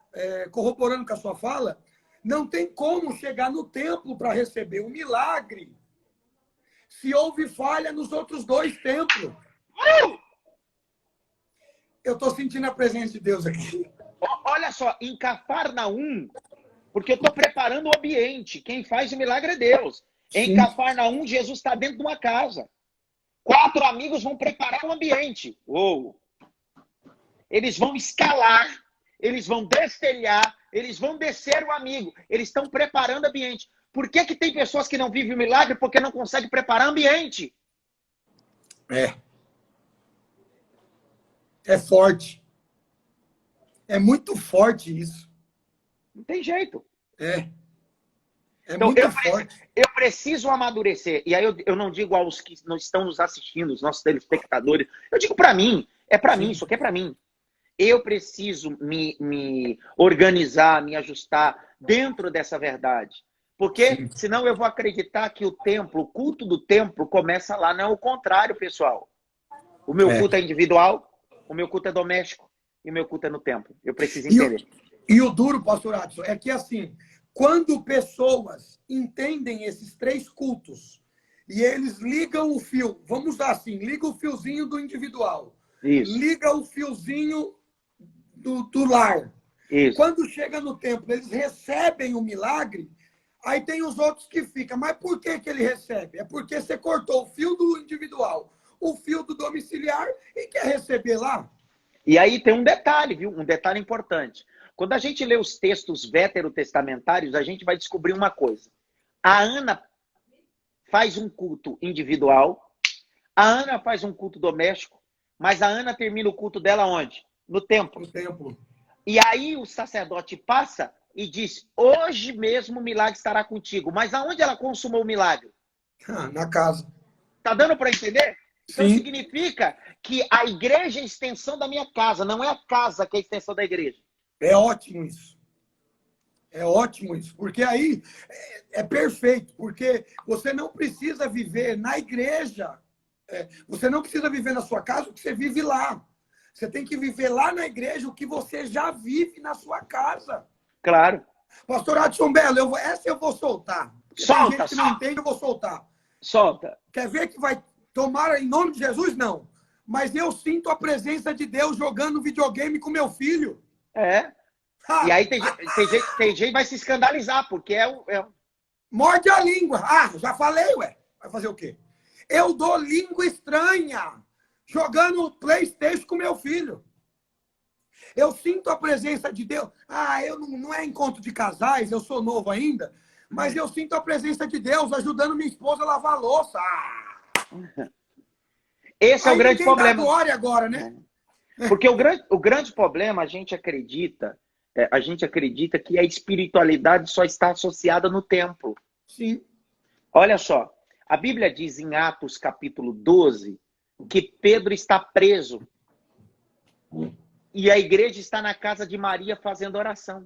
Speaker 1: corroborando com a sua fala, não tem como chegar no templo para receber o milagre se houve falha nos outros 2 templos. Eu estou sentindo a presença de Deus aqui.
Speaker 2: Olha só, em Cafarnaum, porque eu estou preparando o ambiente. Quem faz o milagre é Deus. Em Cafarnaum, Jesus está dentro de uma casa. 4 amigos vão preparar o ambiente. Uou! Eles vão escalar, eles vão destelhar, eles vão descer o amigo. Eles estão preparando o ambiente. Por que tem pessoas que não vivem o milagre? Porque não conseguem preparar o ambiente.
Speaker 1: É forte. É muito forte isso.
Speaker 2: Não tem jeito.
Speaker 1: Então, muito forte.
Speaker 2: Eu preciso amadurecer. E aí eu não digo aos que não estão nos assistindo, os nossos telespectadores. Eu digo para mim. É para mim, isso aqui é para mim. Eu preciso me organizar, me ajustar dentro dessa verdade. Porque senão eu vou acreditar que o templo, o culto do templo começa lá. Não é o contrário, pessoal. O meu culto é individual, o meu culto é doméstico e o meu culto é no templo. Eu preciso entender.
Speaker 1: E o duro, pastor Adson, é que assim, quando pessoas entendem esses 3 cultos e eles ligam o fio, vamos usar assim, liga o fiozinho do individual, liga o fiozinho do lar.
Speaker 2: Isso.
Speaker 1: Quando chega no templo, eles recebem o milagre, aí tem os outros que ficam. Mas por que ele recebe? É porque você cortou o fio do individual, o fio do domiciliar e quer receber lá.
Speaker 2: E aí tem um detalhe, viu? Um detalhe importante. Quando a gente lê os textos veterotestamentários, a gente vai descobrir uma coisa. A Ana faz um culto individual, a Ana faz um culto doméstico, mas a Ana termina o culto dela onde? No templo.
Speaker 1: No templo.
Speaker 2: E aí o sacerdote passa e diz, hoje mesmo o milagre estará contigo. Mas aonde ela consumou o milagre?
Speaker 1: Na casa.
Speaker 2: Tá dando para entender? Então
Speaker 1: Sim.
Speaker 2: significa que a igreja é a extensão da minha casa, não é a casa que é a extensão da igreja.
Speaker 1: É ótimo isso. É ótimo isso. Porque aí é perfeito. Porque você não precisa viver na igreja. Você não precisa viver na sua casa o que você vive lá. Você tem que viver lá na igreja o que você já vive na sua casa.
Speaker 2: Claro.
Speaker 1: Pastor Adson Belo, essa eu vou soltar.
Speaker 2: Solta,
Speaker 1: tem gente que não entende, eu vou soltar.
Speaker 2: Solta.
Speaker 1: Quer ver que vai tomar em nome de Jesus? Não. Mas eu sinto a presença de Deus jogando videogame com meu filho.
Speaker 2: E aí tem gente que vai se escandalizar, porque
Speaker 1: Morde a língua. Já falei, ué. Vai fazer o quê? Eu dou língua estranha jogando PlayStation com meu filho. Eu sinto a presença de Deus. Não é encontro de casais, eu sou novo ainda, mas eu sinto a presença de Deus ajudando minha esposa a lavar a louça.
Speaker 2: Esse é o grande problema.
Speaker 1: Glória agora, né?
Speaker 2: Porque o grande problema, a gente acredita que a espiritualidade só está associada no templo.
Speaker 1: Sim.
Speaker 2: Olha só, a Bíblia diz em Atos capítulo 12 que Pedro está preso. E a igreja está na casa de Maria fazendo oração.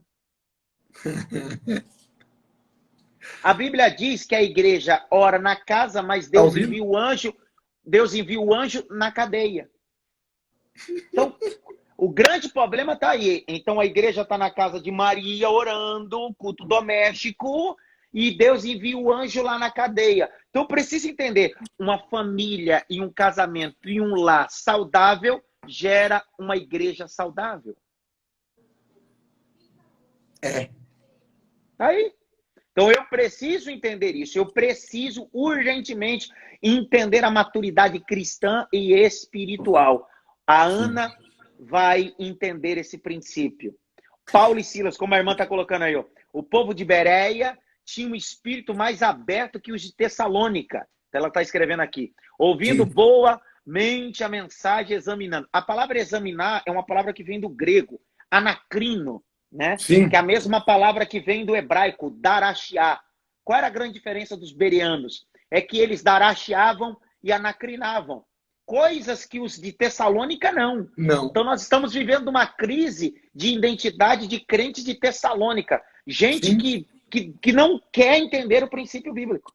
Speaker 2: A Bíblia diz que a igreja ora na casa, mas Deus envia o anjo na cadeia. Então, o grande problema está aí. Então, a igreja está na casa de Maria orando, culto doméstico, e Deus envia o anjo lá na cadeia. Então, precisa entender, uma família e um casamento e um lar saudável gera uma igreja saudável. Aí. Então, eu preciso entender isso. Eu preciso urgentemente entender a maturidade cristã e espiritual. A Ana vai entender esse princípio. Paulo e Silas, como a irmã está colocando aí, o povo de Bereia tinha um espírito mais aberto que os de Tessalônica. Ela está escrevendo aqui. Ouvindo boamente a mensagem, examinando. A palavra examinar é uma palavra que vem do grego, anacrino, né?
Speaker 1: Sim.
Speaker 2: Que é a mesma palavra que vem do hebraico, darashiá. Qual era a grande diferença dos bereanos? é que eles daracheavam e anacrinavam. Coisas que os de Tessalônica não.
Speaker 1: Não.
Speaker 2: Então nós estamos vivendo uma crise de identidade de crentes de Tessalônica. Gente que não quer entender o princípio bíblico.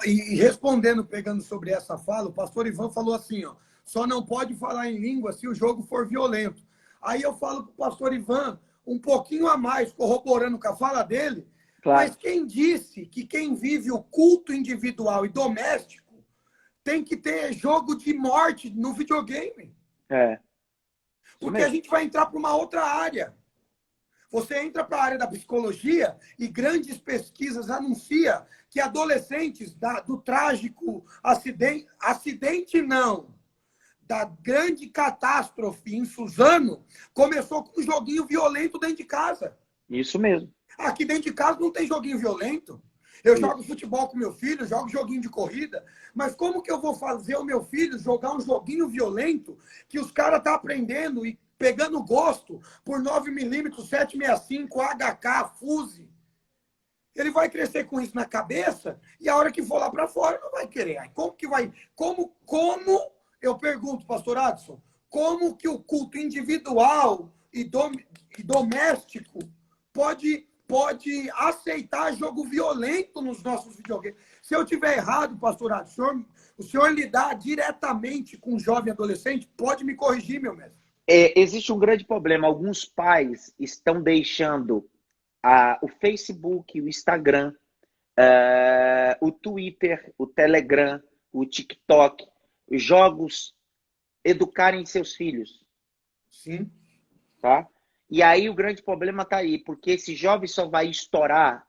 Speaker 1: E respondendo, pegando sobre essa fala, o pastor Ivan falou assim, ó, só não pode falar em língua se o jogo for violento. Aí eu falo para o pastor Ivan, um pouquinho a mais, corroborando com a fala dele,
Speaker 2: Claro.
Speaker 1: Mas quem disse que quem vive o culto individual e doméstico tem que ter jogo de morte no videogame? Porque a gente vai entrar para uma outra área. Você entra para a área da psicologia e grandes pesquisas anunciam que adolescentes do trágico acidente não, da grande catástrofe em Suzano, começou com um joguinho violento dentro de casa.
Speaker 2: Isso mesmo.
Speaker 1: Aqui dentro de casa não tem joguinho violento. Eu jogo futebol com meu filho, jogo joguinho de corrida, mas como que eu vou fazer o meu filho jogar um joguinho violento que os caras estão aprendendo e pegando gosto por 9mm, 765, HK, Fuse? Ele vai crescer com isso na cabeça e a hora que for lá para fora não vai querer. Aí como que vai? Como eu pergunto, pastor Adson, como que o culto individual e doméstico pode aceitar jogo violento nos nossos videogames? Se eu tiver errado, pastor Adson, o senhor lidar diretamente com um jovem adolescente, pode me corrigir, meu mestre?
Speaker 2: Existe um grande problema. Alguns pais estão deixando o Facebook, o Instagram, o Twitter, o Telegram, o TikTok, jogos educarem seus filhos.
Speaker 1: Sim.
Speaker 2: Tá? E aí o grande problema está aí, porque esse jovem só vai estourar,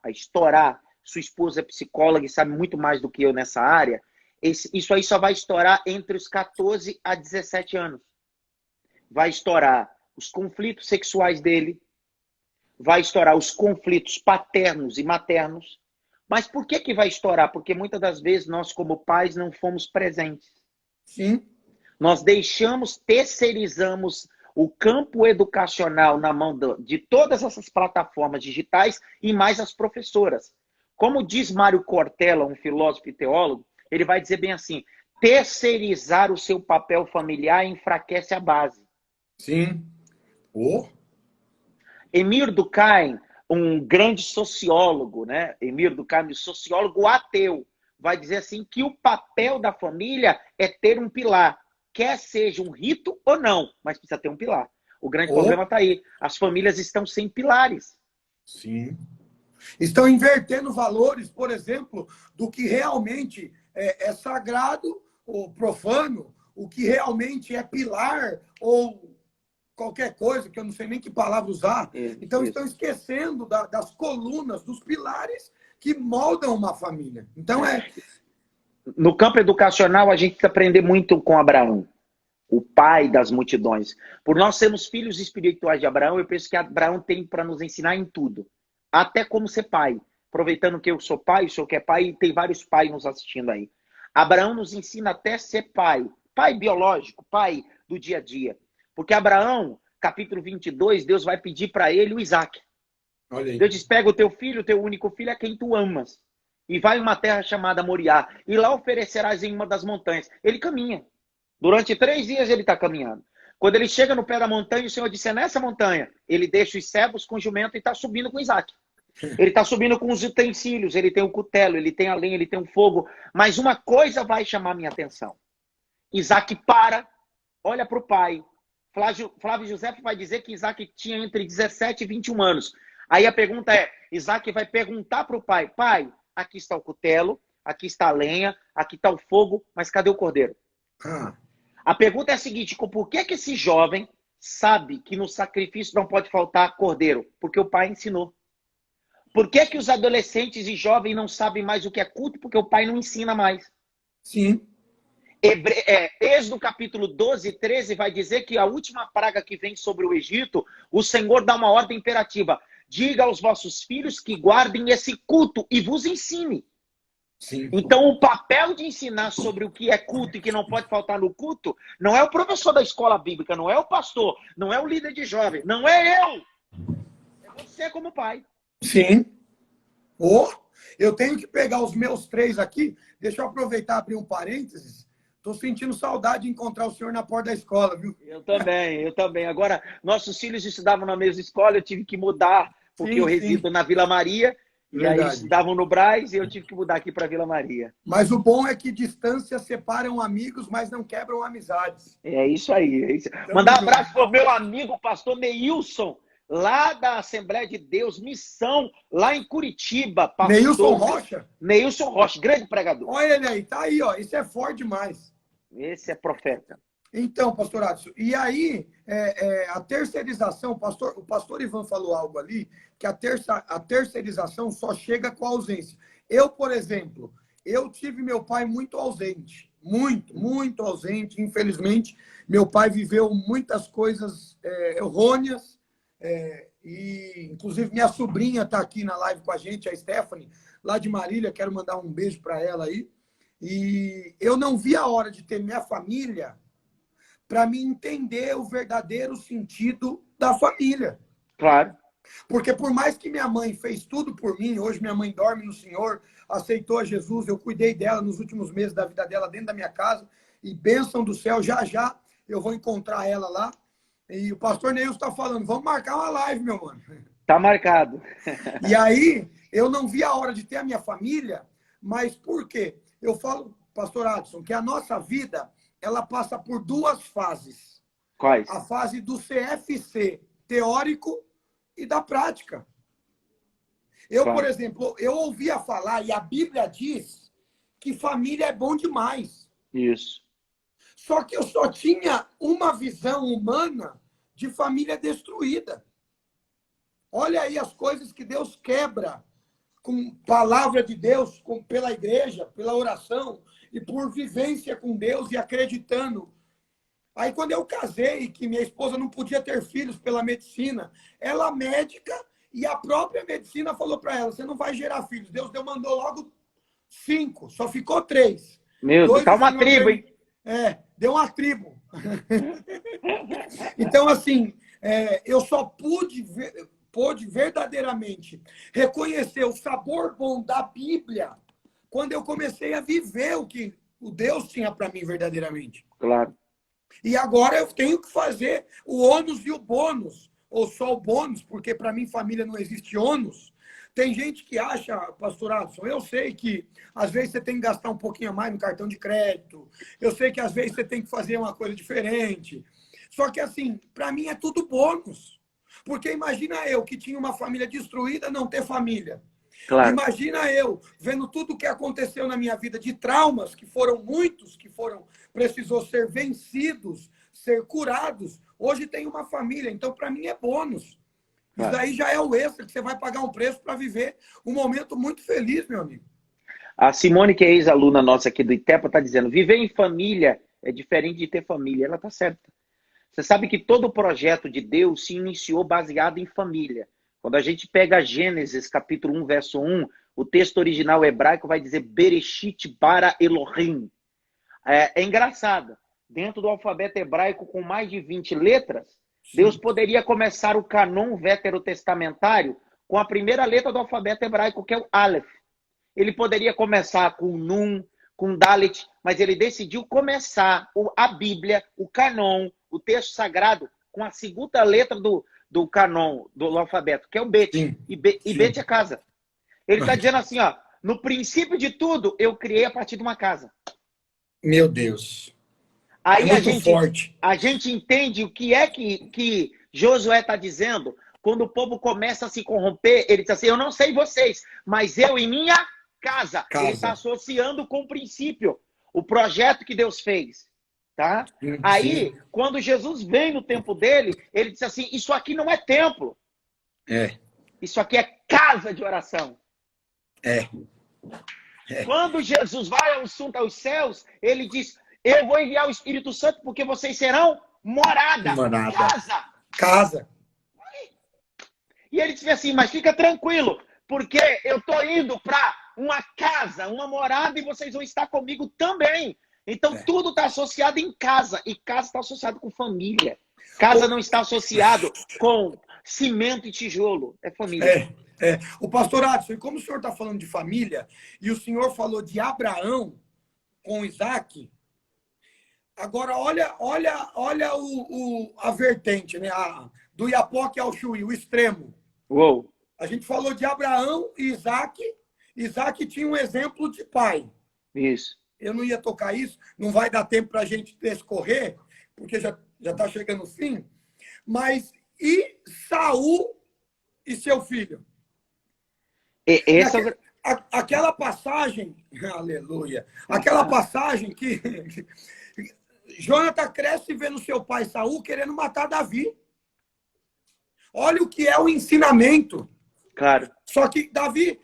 Speaker 2: sua esposa é psicóloga e sabe muito mais do que eu nessa área, isso aí só vai estourar entre os 14 a 17 anos. Vai estourar os conflitos sexuais dele, vai estourar os conflitos paternos e maternos. Mas por que vai estourar? Porque muitas das vezes nós, como pais, não fomos presentes.
Speaker 1: Sim.
Speaker 2: Nós terceirizamos o campo educacional na mão de todas essas plataformas digitais e mais as professoras. Como diz Mário Cortella, um filósofo e teólogo, ele vai dizer bem assim, terceirizar o seu papel familiar enfraquece a base.
Speaker 1: Sim.
Speaker 2: Emile Durkheim, um grande sociólogo, né? Emile Durkheim, sociólogo ateu, vai dizer assim que o papel da família é ter um pilar. Quer seja um rito ou não, mas precisa ter um pilar. O grande problema está aí. As famílias estão sem pilares.
Speaker 1: Sim. Estão invertendo valores, por exemplo, do que realmente é sagrado ou profano, o que realmente é pilar ou qualquer coisa, que eu não sei nem que palavra usar. Então, estão esquecendo das colunas, dos pilares que moldam uma família. Então,
Speaker 2: No campo educacional, a gente precisa aprender muito com Abraão, o pai das multidões. Por nós sermos filhos espirituais de Abraão, eu penso que Abraão tem para nos ensinar em tudo. Até como ser pai. Aproveitando que eu sou pai, o senhor que é pai, e tem vários pais nos assistindo aí. Abraão nos ensina até ser pai. Pai biológico, pai do dia a dia. Porque Abraão, capítulo 22, Deus vai pedir para ele o Isaac.
Speaker 1: Olha aí.
Speaker 2: Deus diz, pega o teu filho, o teu único filho, a quem tu amas. E vai a uma terra chamada Moriá. E lá oferecerás em uma das montanhas. Ele caminha. Durante 3 dias ele está caminhando. Quando ele chega no pé da montanha, o Senhor disse, é nessa montanha. Ele deixa os servos com o jumento e está subindo com Isaac. Ele está subindo com os utensílios, ele tem o cutelo, ele tem a lenha, ele tem o fogo. Mas uma coisa vai chamar minha atenção. Isaac para, olha para o pai. Flávio José vai dizer que Isaac tinha entre 17 e 21 anos. Aí a pergunta é, Isaac vai perguntar para o pai, pai, aqui está o cutelo, aqui está a lenha, aqui está o fogo, mas cadê o cordeiro? A pergunta é a seguinte, por que esse jovem sabe que no sacrifício não pode faltar cordeiro? Porque o pai ensinou. Por que os adolescentes e jovens não sabem mais o que é culto? Porque o pai não ensina mais.
Speaker 1: Sim.
Speaker 2: Êxodo capítulo 12 e 13 vai dizer que a última praga que vem sobre o Egito, o Senhor dá uma ordem imperativa. Diga aos vossos filhos que guardem esse culto e vos ensine.
Speaker 1: Sim.
Speaker 2: Então, o papel de ensinar sobre o que é culto e que não pode faltar no culto não é o professor da escola bíblica, não é o pastor, não é o líder de jovem, não é eu. É você como pai.
Speaker 1: Sim. Eu tenho que pegar os meus 3 aqui. Deixa eu aproveitar e abrir um parênteses. Estou sentindo saudade de encontrar o senhor na porta da escola, viu?
Speaker 2: Eu também, eu também. Agora, nossos filhos estudavam na mesma escola, eu tive que mudar, porque eu
Speaker 1: Sim, sim.
Speaker 2: resido na Vila Maria, e aí eles
Speaker 1: Verdade.
Speaker 2: estudavam no Brás, e eu tive que mudar aqui para Vila Maria.
Speaker 1: Mas o bom é que distâncias separam amigos, mas não quebram amizades.
Speaker 2: É isso aí. É isso.
Speaker 1: Tamo
Speaker 2: Mandar um
Speaker 1: junto.
Speaker 2: abraço para o meu amigo, pastor Neilson, lá da Assembleia de Deus, Missão, lá em Curitiba. Pastor
Speaker 1: Neilson Rocha?
Speaker 2: Neilson Rocha, grande pregador.
Speaker 1: Olha ele aí, tá aí, ó. Isso é forte demais.
Speaker 2: Esse é profeta.
Speaker 1: Então, pastor Adson, e aí a terceirização, o pastor Ivan falou algo ali, que a terceirização só chega com a ausência. Eu, por exemplo, eu tive meu pai muito ausente, muito ausente, infelizmente. Meu pai viveu muitas coisas errôneas, e inclusive minha sobrinha está aqui na live com a gente, a Stephanie, lá de Marília, quero mandar um beijo para ela aí. E eu não vi a hora de ter minha família para me entender o verdadeiro sentido da família.
Speaker 2: Claro.
Speaker 1: Porque por mais que minha mãe fez tudo por mim, hoje minha mãe dorme no Senhor, aceitou a Jesus, eu cuidei dela nos últimos meses da vida dela dentro da minha casa, e bênção do céu, já já eu vou encontrar ela lá. E o pastor Neilson está falando, vamos marcar uma live, meu mano.
Speaker 2: Tá marcado.
Speaker 1: E aí, eu não vi a hora de ter a minha família, mas por quê? Eu falo, pastor Adson, que a nossa vida, ela passa por 2 fases.
Speaker 2: Quais?
Speaker 1: A fase do CFC, teórico, e da prática. Eu,
Speaker 2: Claro.
Speaker 1: por exemplo, eu ouvia falar, e a Bíblia diz, que família é bom demais.
Speaker 2: Isso.
Speaker 1: Só que eu só tinha uma visão humana de família destruída. Olha aí as coisas que Deus quebra com palavra de Deus, pela igreja, pela oração e por vivência com Deus e acreditando. Aí quando eu casei, que minha esposa não podia ter filhos pela medicina, ela médica e a própria medicina falou para ela, você não vai gerar filhos. Deus mandou logo 5, só ficou 3.
Speaker 2: Meu Deus, tá uma tribo, hein?
Speaker 1: Deu uma tribo. Então, assim, eu só pude verdadeiramente reconhecer o sabor bom da Bíblia quando eu comecei a viver o que o Deus tinha para mim verdadeiramente.
Speaker 2: Claro.
Speaker 1: E agora eu tenho que fazer o ônus e o bônus, ou só o bônus, porque para mim família não existe ônus. Tem gente que acha, pastor Adson, eu sei que às vezes você tem que gastar um pouquinho a mais no cartão de crédito, eu sei que às vezes você tem que fazer uma coisa diferente. Só que assim, para mim é tudo bônus. Porque imagina eu, que tinha uma família destruída, não ter família.
Speaker 2: Claro.
Speaker 1: Imagina eu, vendo tudo o que aconteceu na minha vida, de traumas, que foram muitos, precisou ser vencidos, ser curados. Hoje tem uma família, então para mim é bônus. Isso daí já é o extra, que você vai pagar um preço para viver um momento muito feliz, meu amigo.
Speaker 2: A Simone, que é ex-aluna nossa aqui do ITEPA, está dizendo, viver em família é diferente de ter família. Ela está certa. Você sabe que todo o projeto de Deus se iniciou baseado em família. Quando a gente pega Gênesis, capítulo 1, verso 1, o texto original hebraico vai dizer Bereshit bara Elohim. É engraçado. Dentro do alfabeto hebraico, com mais de 20 letras, sim, Deus poderia começar o canon veterotestamentário com a primeira letra do alfabeto hebraico, que é o Aleph. Ele poderia começar com Nun, com Dalet, mas ele decidiu começar a Bíblia, o canon, o texto sagrado, com a segunda letra do canon, do alfabeto, que é o Bet.
Speaker 1: Sim,
Speaker 2: e Bet é casa. Ele está dizendo assim, ó, no princípio de tudo, eu criei a partir de uma casa.
Speaker 1: Meu Deus.
Speaker 2: Aí
Speaker 1: forte.
Speaker 2: A gente entende o que é que Josué está dizendo. Quando o povo começa a se corromper, ele diz assim, eu não sei vocês, mas eu e minha casa. Ele está associando com o princípio, o projeto que Deus fez. Tá?
Speaker 1: Sim.
Speaker 2: Aí, quando Jesus vem no tempo dele, ele diz assim, isso aqui não é templo. Isso aqui é casa de oração. Quando Jesus vai aos céus, ele diz, eu vou enviar o Espírito Santo porque vocês serão morada. Casa. E ele diz assim, mas fica tranquilo, porque eu estou indo para uma casa, uma morada, e vocês vão estar comigo também. Então, tudo está associado em casa. E casa está associado com família. Casa não está associado com cimento e tijolo. É família.
Speaker 1: O pastor Adson, e como o senhor está falando de família, e o senhor falou de Abraão com Isaac, agora olha a vertente, né? Do Iapoque ao Chuí, o extremo.
Speaker 2: Uou.
Speaker 1: A gente falou de Abraão e Isaac. Isaac tinha um exemplo de pai.
Speaker 2: Isso.
Speaker 1: Eu não ia tocar isso, não vai dar tempo para a gente descorrer, porque já está chegando o fim. Mas e Saul e seu filho? Aquela passagem, aleluia, aquela passagem que Jonathan cresce vendo seu pai Saul querendo matar Davi. Olha o que é o ensinamento.
Speaker 2: Claro.
Speaker 1: Só que Davi,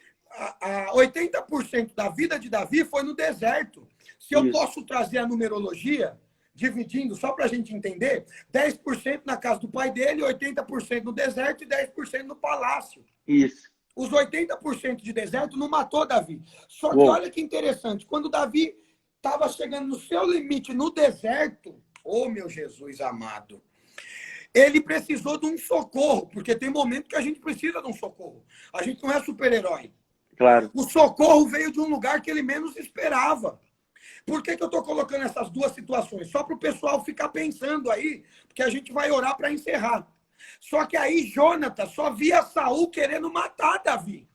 Speaker 1: 80% da vida de Davi foi no deserto. Se eu posso trazer a numerologia, dividindo, só para a gente entender, 10% na casa do pai dele, 80% no deserto e 10% no palácio.
Speaker 2: Isso.
Speaker 1: Os 80% de deserto não matou Davi. Só que olha que interessante, quando Davi estava chegando no seu limite no deserto, oh meu Jesus amado, ele precisou de um socorro, porque tem momento que a gente precisa de um socorro. A gente não é super-herói.
Speaker 2: Claro.
Speaker 1: O socorro veio de um lugar que ele menos esperava. Por que eu estou colocando essas duas situações? Só para o pessoal ficar pensando aí, porque a gente vai orar para encerrar. Só que aí Jonathan só via Saul querendo matar Davi.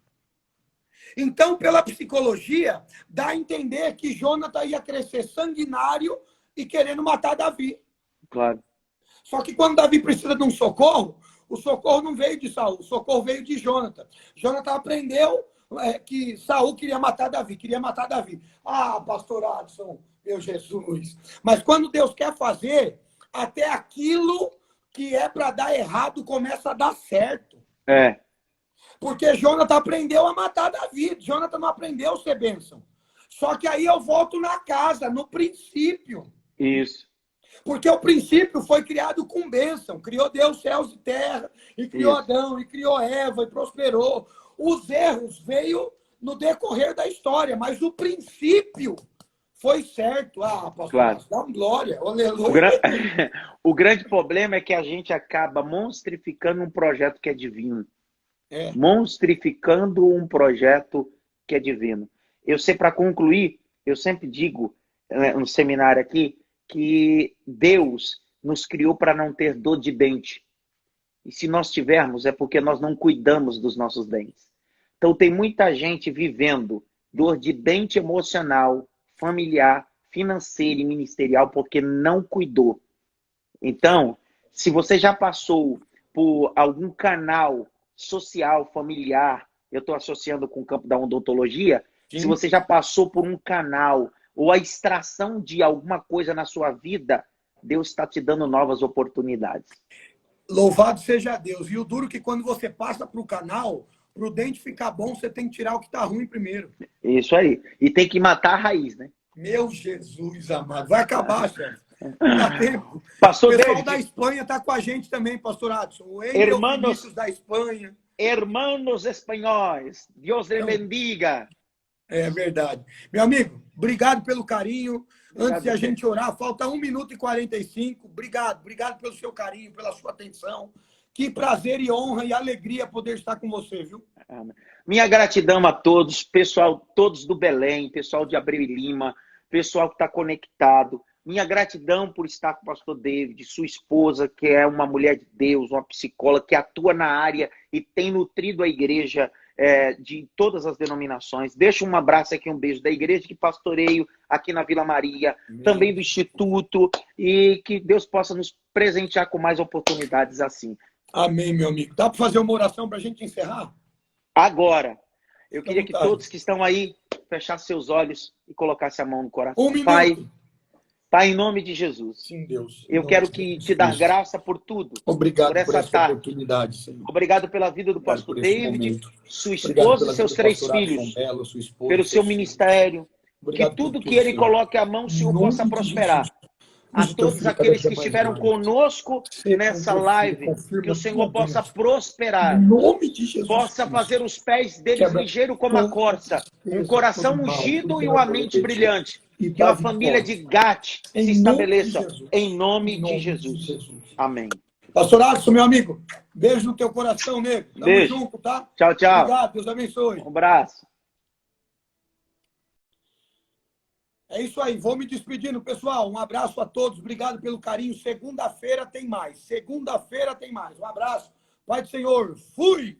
Speaker 1: Então, pela psicologia, dá a entender que Jonathan ia crescer sanguinário e querendo matar Davi.
Speaker 2: Claro.
Speaker 1: Só que quando Davi precisa de um socorro, o socorro não veio de Saul, o socorro veio de Jonathan. Jonathan aprendeu que Saul queria matar Davi. Ah, pastor Adson, meu Jesus. Mas quando Deus quer fazer, até aquilo que é para dar errado começa a dar certo. Porque Jonathan aprendeu a matar Davi. Jonathan não aprendeu a ser bênção. Só que aí eu volto na casa, no princípio.
Speaker 2: Isso.
Speaker 1: Porque o princípio foi criado com bênção. Criou Deus céus e terra, e criou Adão, e criou Eva, e prosperou. Os erros veio no decorrer da história, mas o princípio foi certo. Ah, pastor,
Speaker 2: claro.
Speaker 1: Dá glória. Aleluia.
Speaker 2: O grande problema é que a gente acaba monstrificando um projeto que é divino. Monstrificando um projeto que é divino. Eu sei, para concluir, eu sempre digo no seminário aqui, que Deus nos criou para não ter dor de dente. E se nós tivermos, é porque nós não cuidamos dos nossos dentes. Então tem muita gente vivendo dor de dente emocional, familiar, financeira e ministerial porque não cuidou. Então, se você já passou por algum canal social, familiar, eu estou associando com o campo da odontologia, se você já passou por um canal ou a extração de alguma coisa na sua vida, Deus está te dando novas oportunidades.
Speaker 1: Louvado seja Deus. E o duro que quando você passa para o canal, para o dente ficar bom, você tem que tirar o que está ruim primeiro.
Speaker 2: Isso aí. E tem que matar a raiz, né?
Speaker 1: Meu Jesus amado. Vai acabar, chefe. Dá tempo.
Speaker 2: Pastor
Speaker 1: o pessoal
Speaker 2: David,
Speaker 1: da Espanha está com a gente também, pastor Adson. O
Speaker 2: Hermanos
Speaker 1: da Espanha.
Speaker 2: Hermanos espanhóis, Deus lhe bendiga.
Speaker 1: É verdade. Meu amigo, obrigado pelo carinho. Antes de a gente orar, falta 1 minuto e 45. Obrigado pelo seu carinho, pela sua atenção. Que prazer e honra e alegria poder estar com você, viu?
Speaker 2: Minha gratidão a todos, pessoal, todos do Belém, pessoal de Abreu e Lima, pessoal que está conectado. Minha gratidão por estar com o pastor David, sua esposa, que é uma mulher de Deus, uma psicóloga que atua na área e tem nutrido a igreja de todas as denominações. Deixo um abraço aqui, um beijo da igreja que pastoreio aqui na Vila Maria, também do Instituto, e que Deus possa nos presentear com mais oportunidades assim.
Speaker 1: Amém, meu amigo. Dá para fazer uma oração para a gente encerrar?
Speaker 2: Agora, eu queria que todos que estão aí fechassem seus olhos e colocassem a mão no coração.
Speaker 1: 1 minuto.
Speaker 2: Pai, em nome de Jesus.
Speaker 1: Sim, Deus.
Speaker 2: Eu quero te dar graça por tudo.
Speaker 1: Obrigado
Speaker 2: por essa
Speaker 1: oportunidade, Senhor.
Speaker 2: Obrigado pela vida do pastor David, sua esposa e seus 3 filhos. Pelo seu ministério. Que tudo que ele coloque a mão, o Senhor possa prosperar. A todos aqueles que estiveram conosco nessa live, que o Senhor possa prosperar, possa fazer os pés deles ligeiros como a corça, um coração ungido e uma mente brilhante. Que a família de Gat se estabeleça em nome de Jesus. Amém.
Speaker 1: Pastor Alisson, meu amigo, beijo no teu coração, nego. Tamo
Speaker 2: Beijo.
Speaker 1: junto, tá?
Speaker 2: Tchau, tchau.
Speaker 1: Obrigado, Deus abençoe.
Speaker 2: Um abraço.
Speaker 1: É isso aí, vou me despedindo, pessoal. Um abraço a todos, obrigado pelo carinho. Segunda-feira tem mais. Segunda-feira tem mais. Um abraço. Pai do Senhor, fui!